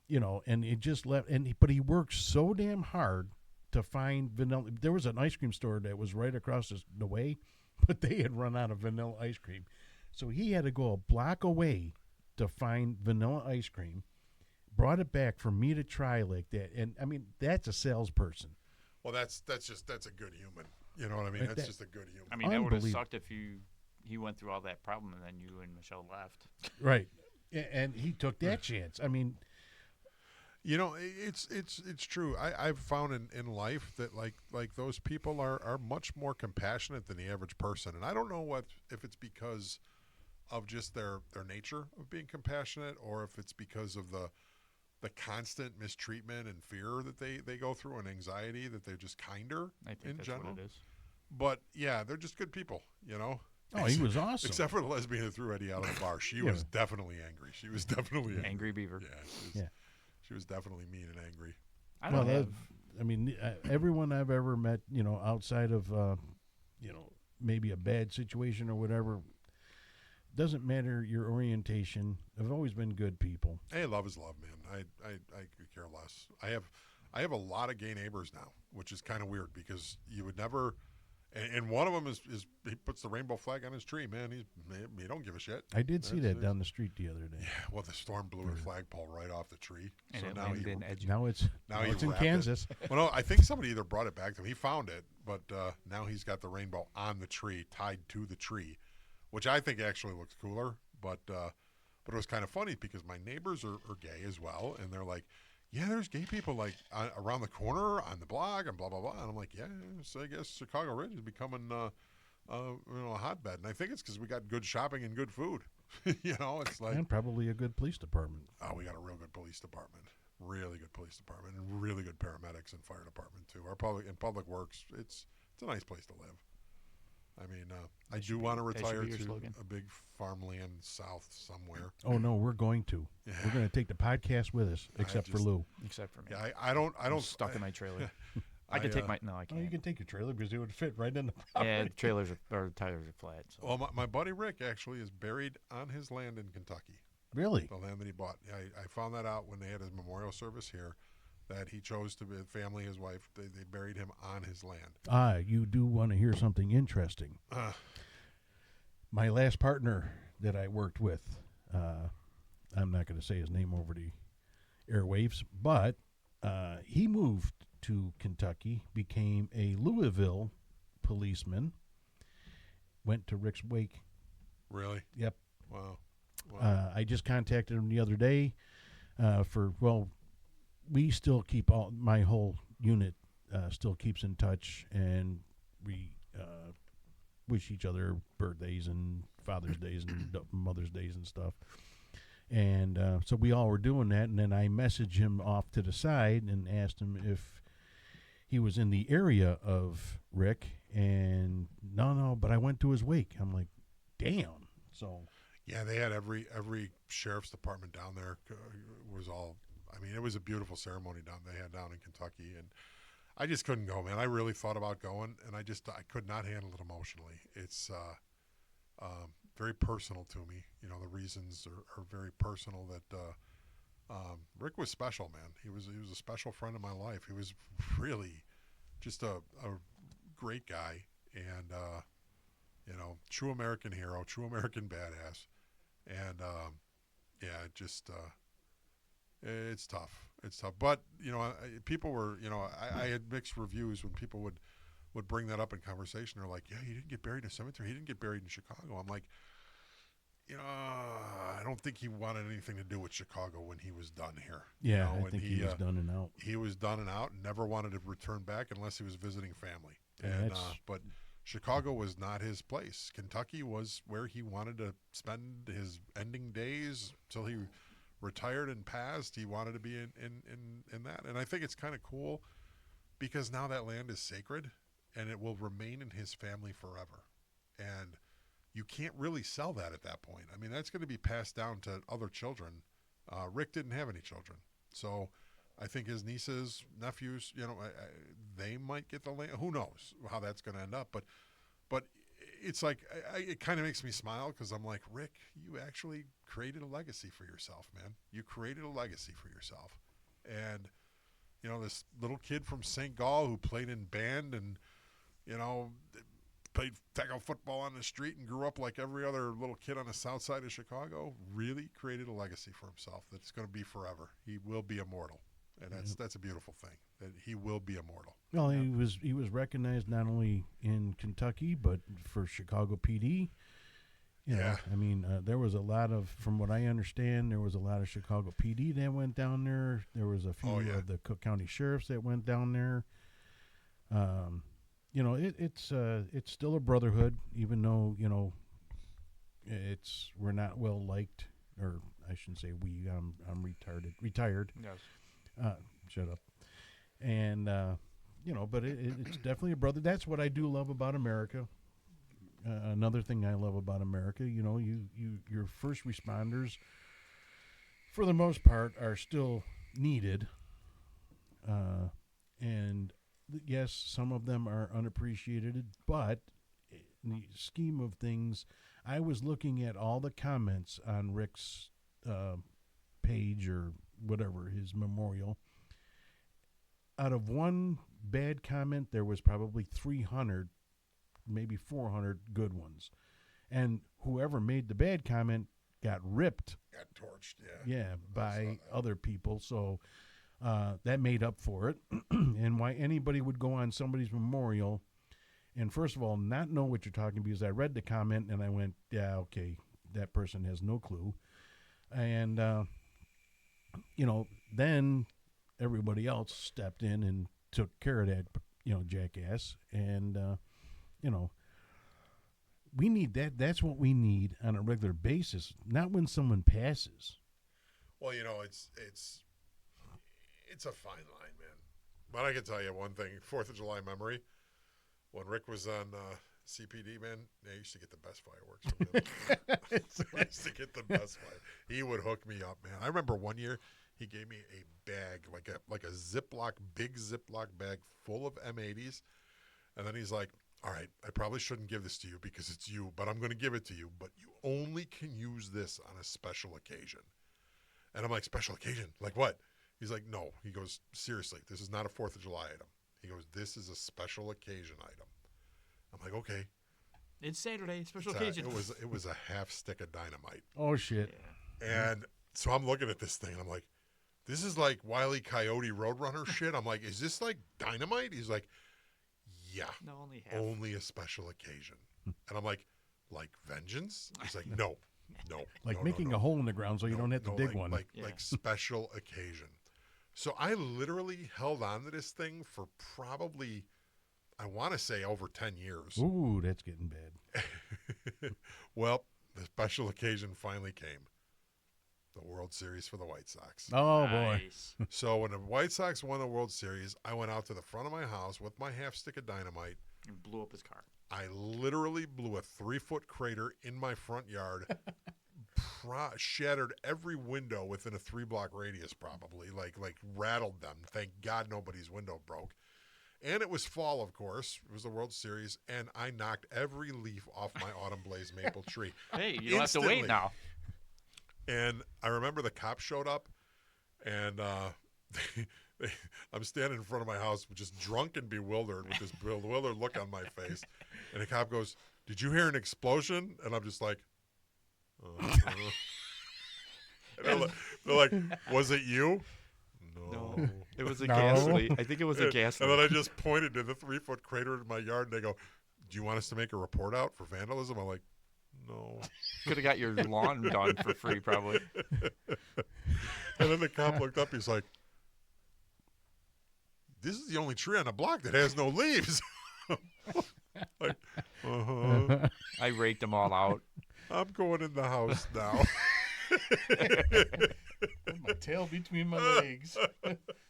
and it just left. But he worked so damn hard to find vanilla. There was an ice cream store that was right across the way, but they had run out of vanilla ice cream. So he had to go a block away to find vanilla ice cream, brought it back for me to try like that. And, I mean, that's a salesperson. Well, that's a good human. You know what I mean? Like That's that- just a good human. I mean, that would have Unbelievable. sucked if he went through all that problem and then you and Michelle left. Right. And he took that chance. I mean, It's true. I've found in life that like those people are much more compassionate than the average person, and I don't know if it's because of just their nature of being compassionate, or if it's because of the constant mistreatment and fear that they go through and anxiety, that they're just kinder I think in that's general. what it is. But yeah, they're just good people, oh, he was awesome. Except for the lesbian who threw Eddie out of the bar. She Yeah. was definitely angry. She was definitely angry. Angry Beaver. Yeah, Yeah. she was definitely mean and angry. I don't Well, have. I mean, everyone I've ever met, outside of, maybe a bad situation or whatever, doesn't matter your orientation. Have always been good people. Hey, love is love, man. I could care less. I have a lot of gay neighbors now, which is kind of weird because you would never. And one of them is he puts the rainbow flag on his tree, man. He don't give a shit. I did see That's- that down the street the other day. Yeah, well, the storm blew a flagpole right off the tree, And so it now landed he in Edge. Now it's Now he it's in wrapped it. Kansas. Well, no, I think somebody either brought it back to him. He found it, but now he's got the rainbow on the tree, tied to the tree, which I think actually looks cooler. But it was kind of funny because my neighbors are gay as well, and they're like, "Yeah, there's gay people like around the corner on the block and blah blah blah." And I'm like, "Yeah, so I guess Chicago Ridge is becoming a hotbed." And I think it's because we got good shopping and good food. It's like, And probably a good police department. oh, we got a real good police department, really good police department, and really good paramedics and fire department too. Our public works, it's a nice place to live. I mean, I do want to that should retire be your to slogan. a big farmland south somewhere. Oh no, we're going to. Yeah. We're going to take the podcast with us, except for just- Lou. Except for me. Yeah, I don't I'm stuck in my trailer. I could take my no, I Oh, can't. you can take your trailer because it would fit right in the Yeah, property. the trailers or tires are flat. So. Well, my buddy Rick actually is buried on his land in Kentucky, Really? the land that he bought. I found that out when they had his memorial service here, that he chose to be family, his wife. They buried him on his land. You do want to hear something interesting. My last partner that I worked with, I'm not going to say his name over the airwaves, but he moved to Kentucky, became a Louisville policeman, went to Rick's wake. Really? Yep. Wow. I just contacted him the other day we still keep my whole unit still keeps in touch, and we wish each other birthdays and Father's Days and Mother's Days and stuff. And so we all were doing that, and then I messaged him off to the side and asked him if he was in the area of Rick, and no, but I went to his wake. I'm like, damn. So yeah, they had every sheriff's department down there was all. I mean, it was a beautiful ceremony they had down in Kentucky, and I just couldn't go, man. I really thought about going, and I could not handle it emotionally. It's very personal to me. You know, the reasons are very personal. That Rick was special, man. He was a special friend of my life. He was really just a great guy, and true American hero, true American badass, and it's tough. It's tough. But, people were, I had mixed reviews when people would bring that up in conversation. They're like, yeah, he didn't get buried in a cemetery. He didn't get buried in Chicago. I'm like, I don't think he wanted anything to do with Chicago when he was done here. yeah, I think he was done and out. He was done and out and never wanted to return back unless he was visiting family. Yeah, But Chicago was not his place. Kentucky was where he wanted to spend his ending days till he retired and passed. He wanted to be in that, and I think it's kind of cool because now that land is sacred and it will remain in his family forever, and you can't really sell that at that point. I mean, that's going to be passed down to other children. Rick didn't have any children, so I think his nieces, nephews, they might get the land. Who knows how that's going to end up, but it's like it kind of makes me smile because I'm like, Rick, you actually created a legacy for yourself, man. You created a legacy for yourself. And, this little kid from St. Gall who played in band and, played tackle football on the street and grew up like every other little kid on the south side of Chicago, really created a legacy for himself that's going to be forever. He will be immortal. And that's a beautiful thing, that he will be immortal. Well, he was recognized not only in Kentucky but for Chicago PD. Yeah. I mean, there was a lot of, from what I understand, there was a lot of Chicago PD that went down there. There was a few of the Cook County sheriffs that went down there. It's still a brotherhood, even though we're not well liked, or I shouldn't say we. I'm retired. Yes. Shut up. And but it's definitely a brother. That's what I do love about America. Another thing I love about America, your first responders, for the most part, are still needed. And yes, some of them are unappreciated, but in the scheme of things, I was looking at all the comments on Rick's page or whatever, his memorial. Out of one bad comment, there was probably 300, maybe 400 good ones. And whoever made the bad comment got ripped. Got torched, Yeah, by other people. So that made up for it. And why anybody would go on somebody's memorial and, first of all, not know what you're talking about, because I read the comment and I went, yeah, okay, that person has no clue. And, then everybody else stepped in and took care of that, jackass. And, we need that. That's what we need on a regular basis, not when someone passes. Well, it's a fine line, man. But I can tell you one thing: 4th of July memory. When Rick was on CPD, man, they used to get the best fireworks from him. He used to get the best fireworks. He would hook me up, man. I remember one year He gave me a bag, like a Ziploc, big Ziploc bag full of M80s. And then he's like, all right, I probably shouldn't give this to you because it's you, but I'm going to give it to you. But you only can use this on a special occasion. And I'm like, special occasion? Like what? He's like, no. He goes, seriously, this is not a 4th of July item. He goes, this is a special occasion item. I'm like, okay. It's Saturday, special It's occasion. it was a half stick of dynamite. Oh, shit. Yeah. And so I'm looking at this thing, and I'm like, this is like Wile E. Coyote Roadrunner shit. I'm like, is this like dynamite? He's like, yeah, No, only half. only a special occasion. And I'm like vengeance? He's like, no. Like no, making no, a hole in the ground so you no, don't have to no, dig like, one. Like special occasion. So I literally held on to this thing for probably, I want to say, over 10 years. Ooh, that's getting bad. Well, the special occasion finally came. The World Series for the White Sox. Oh, boy. Nice. So when the White Sox won the World Series, I went out to the front of my house with my half stick of dynamite. And blew up his car. I literally blew a 3-foot crater in my front yard, shattered every window within a 3-block radius, probably, like rattled them. Thank God nobody's window broke. And it was fall, of course. It was the World Series, and I knocked every leaf off my Autumn Blaze maple tree. Hey, you don't have to Instantly. wait now. And I remember the cops showed up, and I'm standing in front of my house, just drunk and bewildered, with this bewildered look on my face. And the cop goes, "Did you hear an explosion?" And I'm just like, and they're like, "Was it you?" No. It was a No. gas leak. I think it was a gas And then leak. I just pointed to the 3-foot crater in my yard, and they go, "Do you want us to make a report out for vandalism?" I'm like, "No." Could have got your lawn done for free, probably. And then the cop looked up. He's like, "This is the only tree on the block that has no leaves." Like, I raked them all out. I'm going in the house now. My tail between my legs.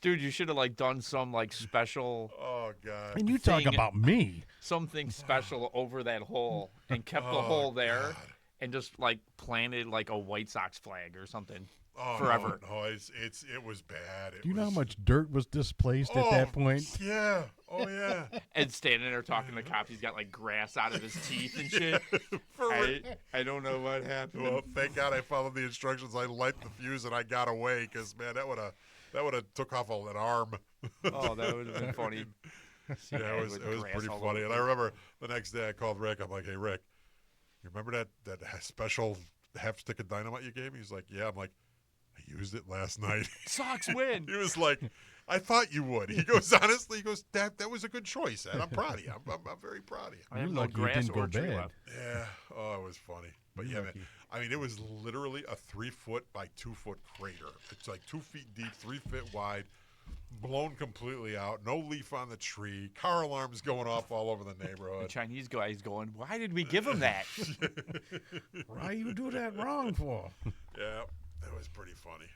Dude, you should have like done some like special Oh God. And you talk Thing- about me. something special over that hole and kept the Oh, hole there God. and just like planted like a White Sox flag or something. Oh, Forever. No, it was bad. Do you know how was- much dirt was displaced at that point? Yeah. Oh yeah. And standing there talking to the cops, he's got like grass out of his teeth and shit. For real. I don't know what happened. Well, thank God I followed the instructions. I light the fuse and I got away because man, that would have took off an arm. Oh, that would have been funny. Yeah, it was pretty funny. And I remember the next day I called Rick. I'm like, "Hey Rick, you remember that special half stick of dynamite you gave me?" He's like, "Yeah." I'm like, "I used it last night." Sox win. He was like, "I thought you would." He goes, "Honestly," he goes, that was a good choice, Ed. I'm proud of you. I'm very proud of you." I have You're no lucky it grass didn't go or tree bad. left. Yeah. Oh, it was funny. But You're yeah, man. lucky. I mean, it was literally a 3-foot by 2-foot crater. It's like 2 feet deep, 3 feet wide, blown completely out. No leaf on the tree. Car alarms going off all over the The neighborhood. Chinese guy's going, why did we give him that? Why you do that wrong for? Yeah, that was pretty funny.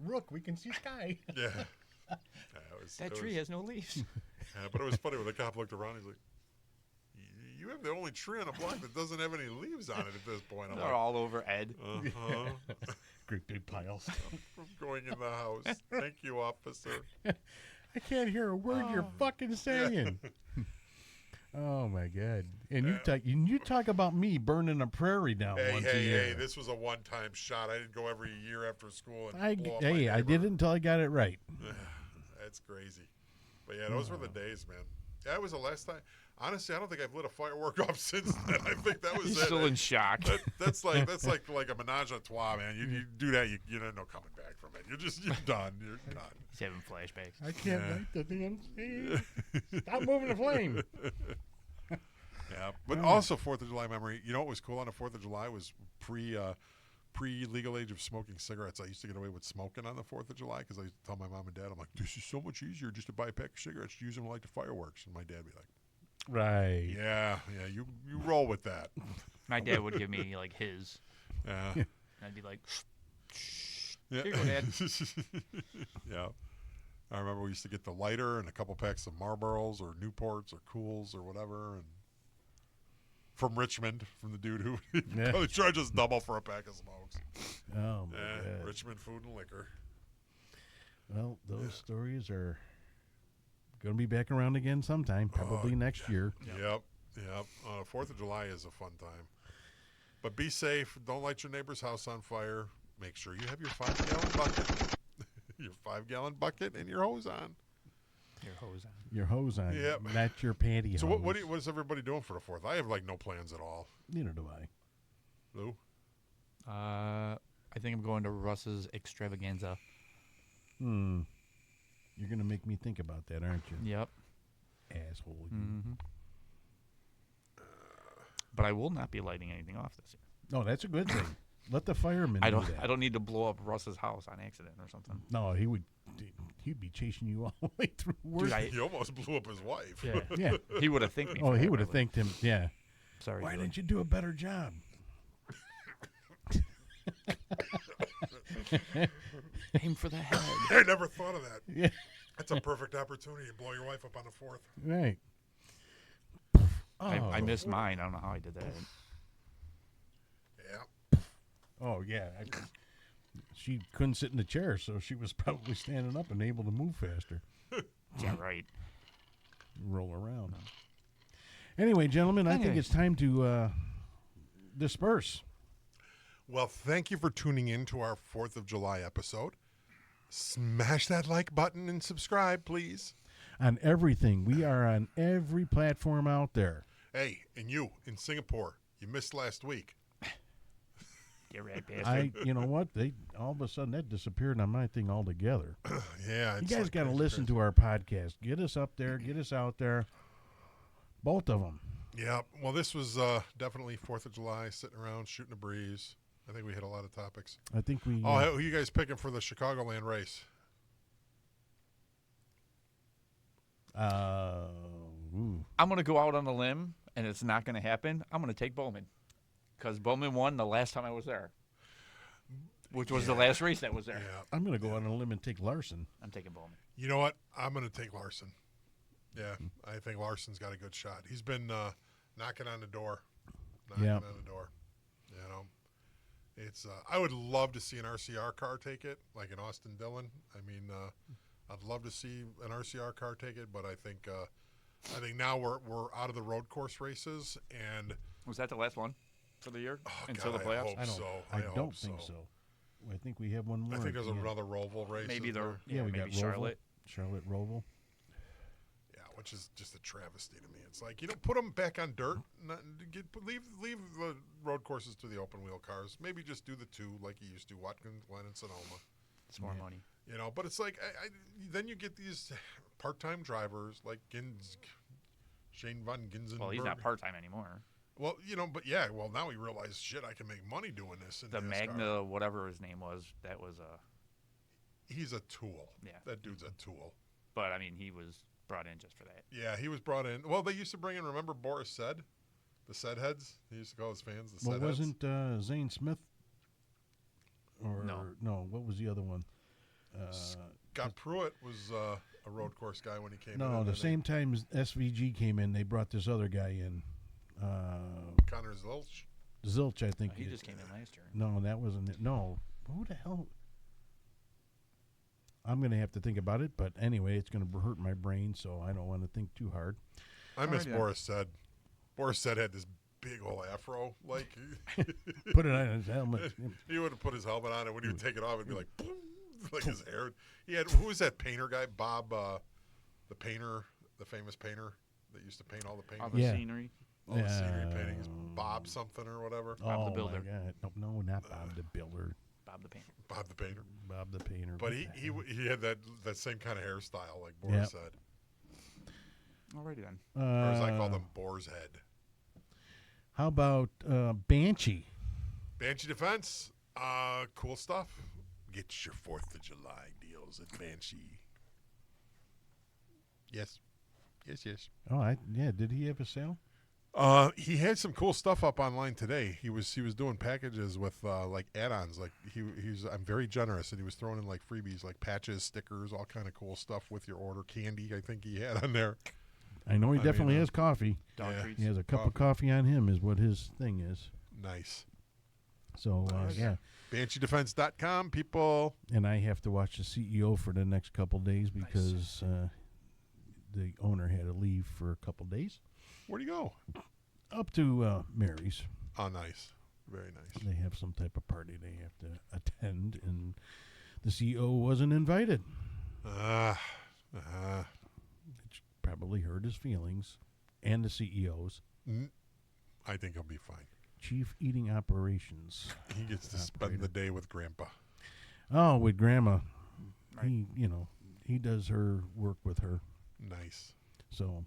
Look, we can see sky. Yeah. Yeah, That tree has no leaves. Yeah, but it was funny when the cop looked around. He's like, "You have the only tree on the block that doesn't have any leaves on it at this point." I'm They're like, all over Ed. "Uh-huh." Great big piles. I'm going in the house. Thank you, officer. I can't hear a word you're fucking saying. Oh my God! And you talk about me burning a prairie down once a year. Hey! This was a one-time shot. I didn't go every year after school and I blow up my I neighbor. did it until I got it right. That's crazy. But yeah, those were the days, man. Yeah, it was the last time. Honestly, I don't think I've lit a firework up since then. I think that was He's it. still in shock. That's like a menage a trois, man. You do that, you're no coming back from it. You're done. You're done. He's having flashbacks. I can't write the damn thing. Stop moving the flame. Yeah, but also 4th of July memory. You know what was cool on the 4th of July was pre legal age of smoking cigarettes. I used to get away with smoking on the 4th of July because I used to tell my mom and dad, I'm like, "This is so much easier just to buy a pack of cigarettes, use them like the fireworks." And my dad would be like, Right. "Yeah, you roll with that." My dad would give me like his. Yeah. And I'd be like, Yeah. Here you go, Dad. Yeah. I remember we used to get the lighter and a couple packs of Marlboros or Newports or Cools or whatever, and from Richmond, from the dude who Yeah. probably charged us double for a pack of smokes. Oh my Yeah, God. Richmond Food and Liquor. Well, those stories are going to be back around again sometime, probably next year. Yep. 4th of July is a fun time. But be safe. Don't light your neighbor's house on fire. Make sure you have your 5-gallon bucket. Your 5-gallon bucket and your hose on. Your hose on. Yep. Not your pantyhose. So what is everybody doing for the 4th? I have like no plans at all. Neither do I. Lou? I think I'm going to Russ's extravaganza. You're going to make me think about that, aren't you? Yep. Asshole. Mm-hmm. But I will not be lighting anything off this year. No, that's a good thing. Let the firemen I do don't. that. I don't need to blow up Russ's house on accident or something. No, he'd be chasing you all the way through work. Dude, He almost blew up his wife. Yeah. Yeah. He would have thanked me. Oh, for he that, would have probably. thanked him. Yeah. Sorry. Why Billy. didn't you do a better job? Aim for the head? I never thought of that. Yeah. That's a perfect opportunity to blow your wife up on the 4th. Right. I missed mine. I don't know how I did that. Yeah. Oh, yeah. She couldn't sit in the chair, so she was probably standing up and able to move faster. Yeah, right. Roll around. Anyway, gentlemen, I think it's time to disperse. Well, thank you for tuning in to our 4th of July episode. Smash that like button and subscribe, please. On everything. We are on every platform out there. Hey, and you in Singapore, you missed last week. Get right, bastard. You know what? They all of a sudden that disappeared on my thing altogether. Yeah, You guys got to listen to our podcast. Get us up there. Get us out there. Both of them. Yeah, well, this was definitely 4th of July, sitting around, shooting a breeze. I think we hit a lot of topics. I think we. Oh, who are you guys picking for the Chicagoland race? I'm going to go out on a limb, and it's not going to happen. I'm going to take Bowman. Because Bowman won the last time I was there. Which was the last race that was there. Yeah. I'm going to go on a limb and take Larson. I'm taking Bowman. You know what? I'm going to take Larson. Yeah, I think Larson's got a good shot. He's been knocking on the door. You know, it's. I would love to see an RCR car take it, like an Austin Dillon. I mean, I'd love to see an RCR car take it, but I think now we're out of the road course races, and Was that the last one for the year? Oh, Until God, the playoffs? I hope so. I hope don't think so. I think we have one more. I think there's at the end. another Roval race. Maybe isn't there? Yeah, we maybe got Charlotte. Charlotte Roval. Yeah, which is just a travesty to me. It's like, put them back on dirt. Leave the road courses to the open wheel cars. Maybe just do the two like you used to, Watkins Glen and Sonoma. It's more money. But it's like then you get these part-time drivers like Shane Van Ginzenberg. Well, he's not part-time anymore. Well, well, now we realize, shit, I can make money doing this. In The NASCAR. Magna, whatever his name was, that was He's a tool. Yeah. That dude's a tool. but I mean, he was brought in just for that. Yeah, he was brought in. Well, they used to bring in, remember Boris Said? The Said heads? He used to call his fans the Well, Said heads. wasn't Zane Smith? Or No. What was the other one? Scott Pruitt was a road course guy when he came in. No, and the then same time as SVG came in, they brought this other guy in. Connor Zilch. Zilch, I think. He just came in last year. No, that wasn't it. No. Who the hell? I'm going to have to think about it, but anyway, it's going to hurt my brain, so I don't want to think too hard. I miss yeah. Boris Said. Boris Said had this big old afro. Like, Put it on his helmet. he would have put his helmet on, and when he would take it off, it'd be like, boom, like his hair. He had, who was that painter guy? Bob, the painter, the famous painter that used to paint all the All paintings. the Yeah. scenery. All the scenery paintings. Bob something or whatever. Bob the Oh, Builder. my God. No, not Bob the Builder. Bob the Painter. Bob the painter. Bob the Painter. But he had that same kind of hairstyle like Boris said. Alrighty then. Or as I call them, Boar's Head. How about Banshee? Banshee Defense. Cool stuff. Get your 4th of July deals at Banshee. Yes. Yes. Oh, did he have a sale? He had some cool stuff up online today. He was doing packages with like add-ons. Like I'm very generous, and he was throwing in like freebies, like patches, stickers, all kind of cool stuff with your order. Candy, I think he had on there. I know he definitely mean, has coffee. Dog Yeah. treats. He has a cup of coffee on him is what his thing is. Nice. So, Nice. yeah. BansheeDefense.com, people. And I have to watch the CEO for the next couple days because the owner had to leave for a couple days. Where'd he go? Up to Mary's. Oh, nice. Very nice. They have some type of party they have to attend, and the CEO wasn't invited. It probably hurt his feelings and the CEO's. I think he'll be fine. Chief Eating Operations. He gets to spend the day with Grandpa. Oh, with Grandma. Right. He does her work with her. Nice. So,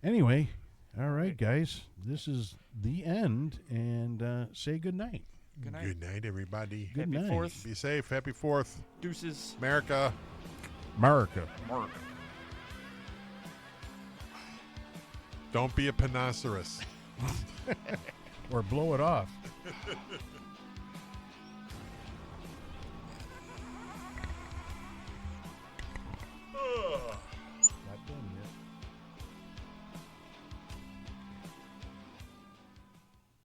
anyway, all right, guys. This is the end, and say good night. Good night. Good night, everybody. Good Happy night. 4th. Be safe. Happy 4th. Deuces. America. Merica. Mark. Don't be a panoceros. Or blow it off.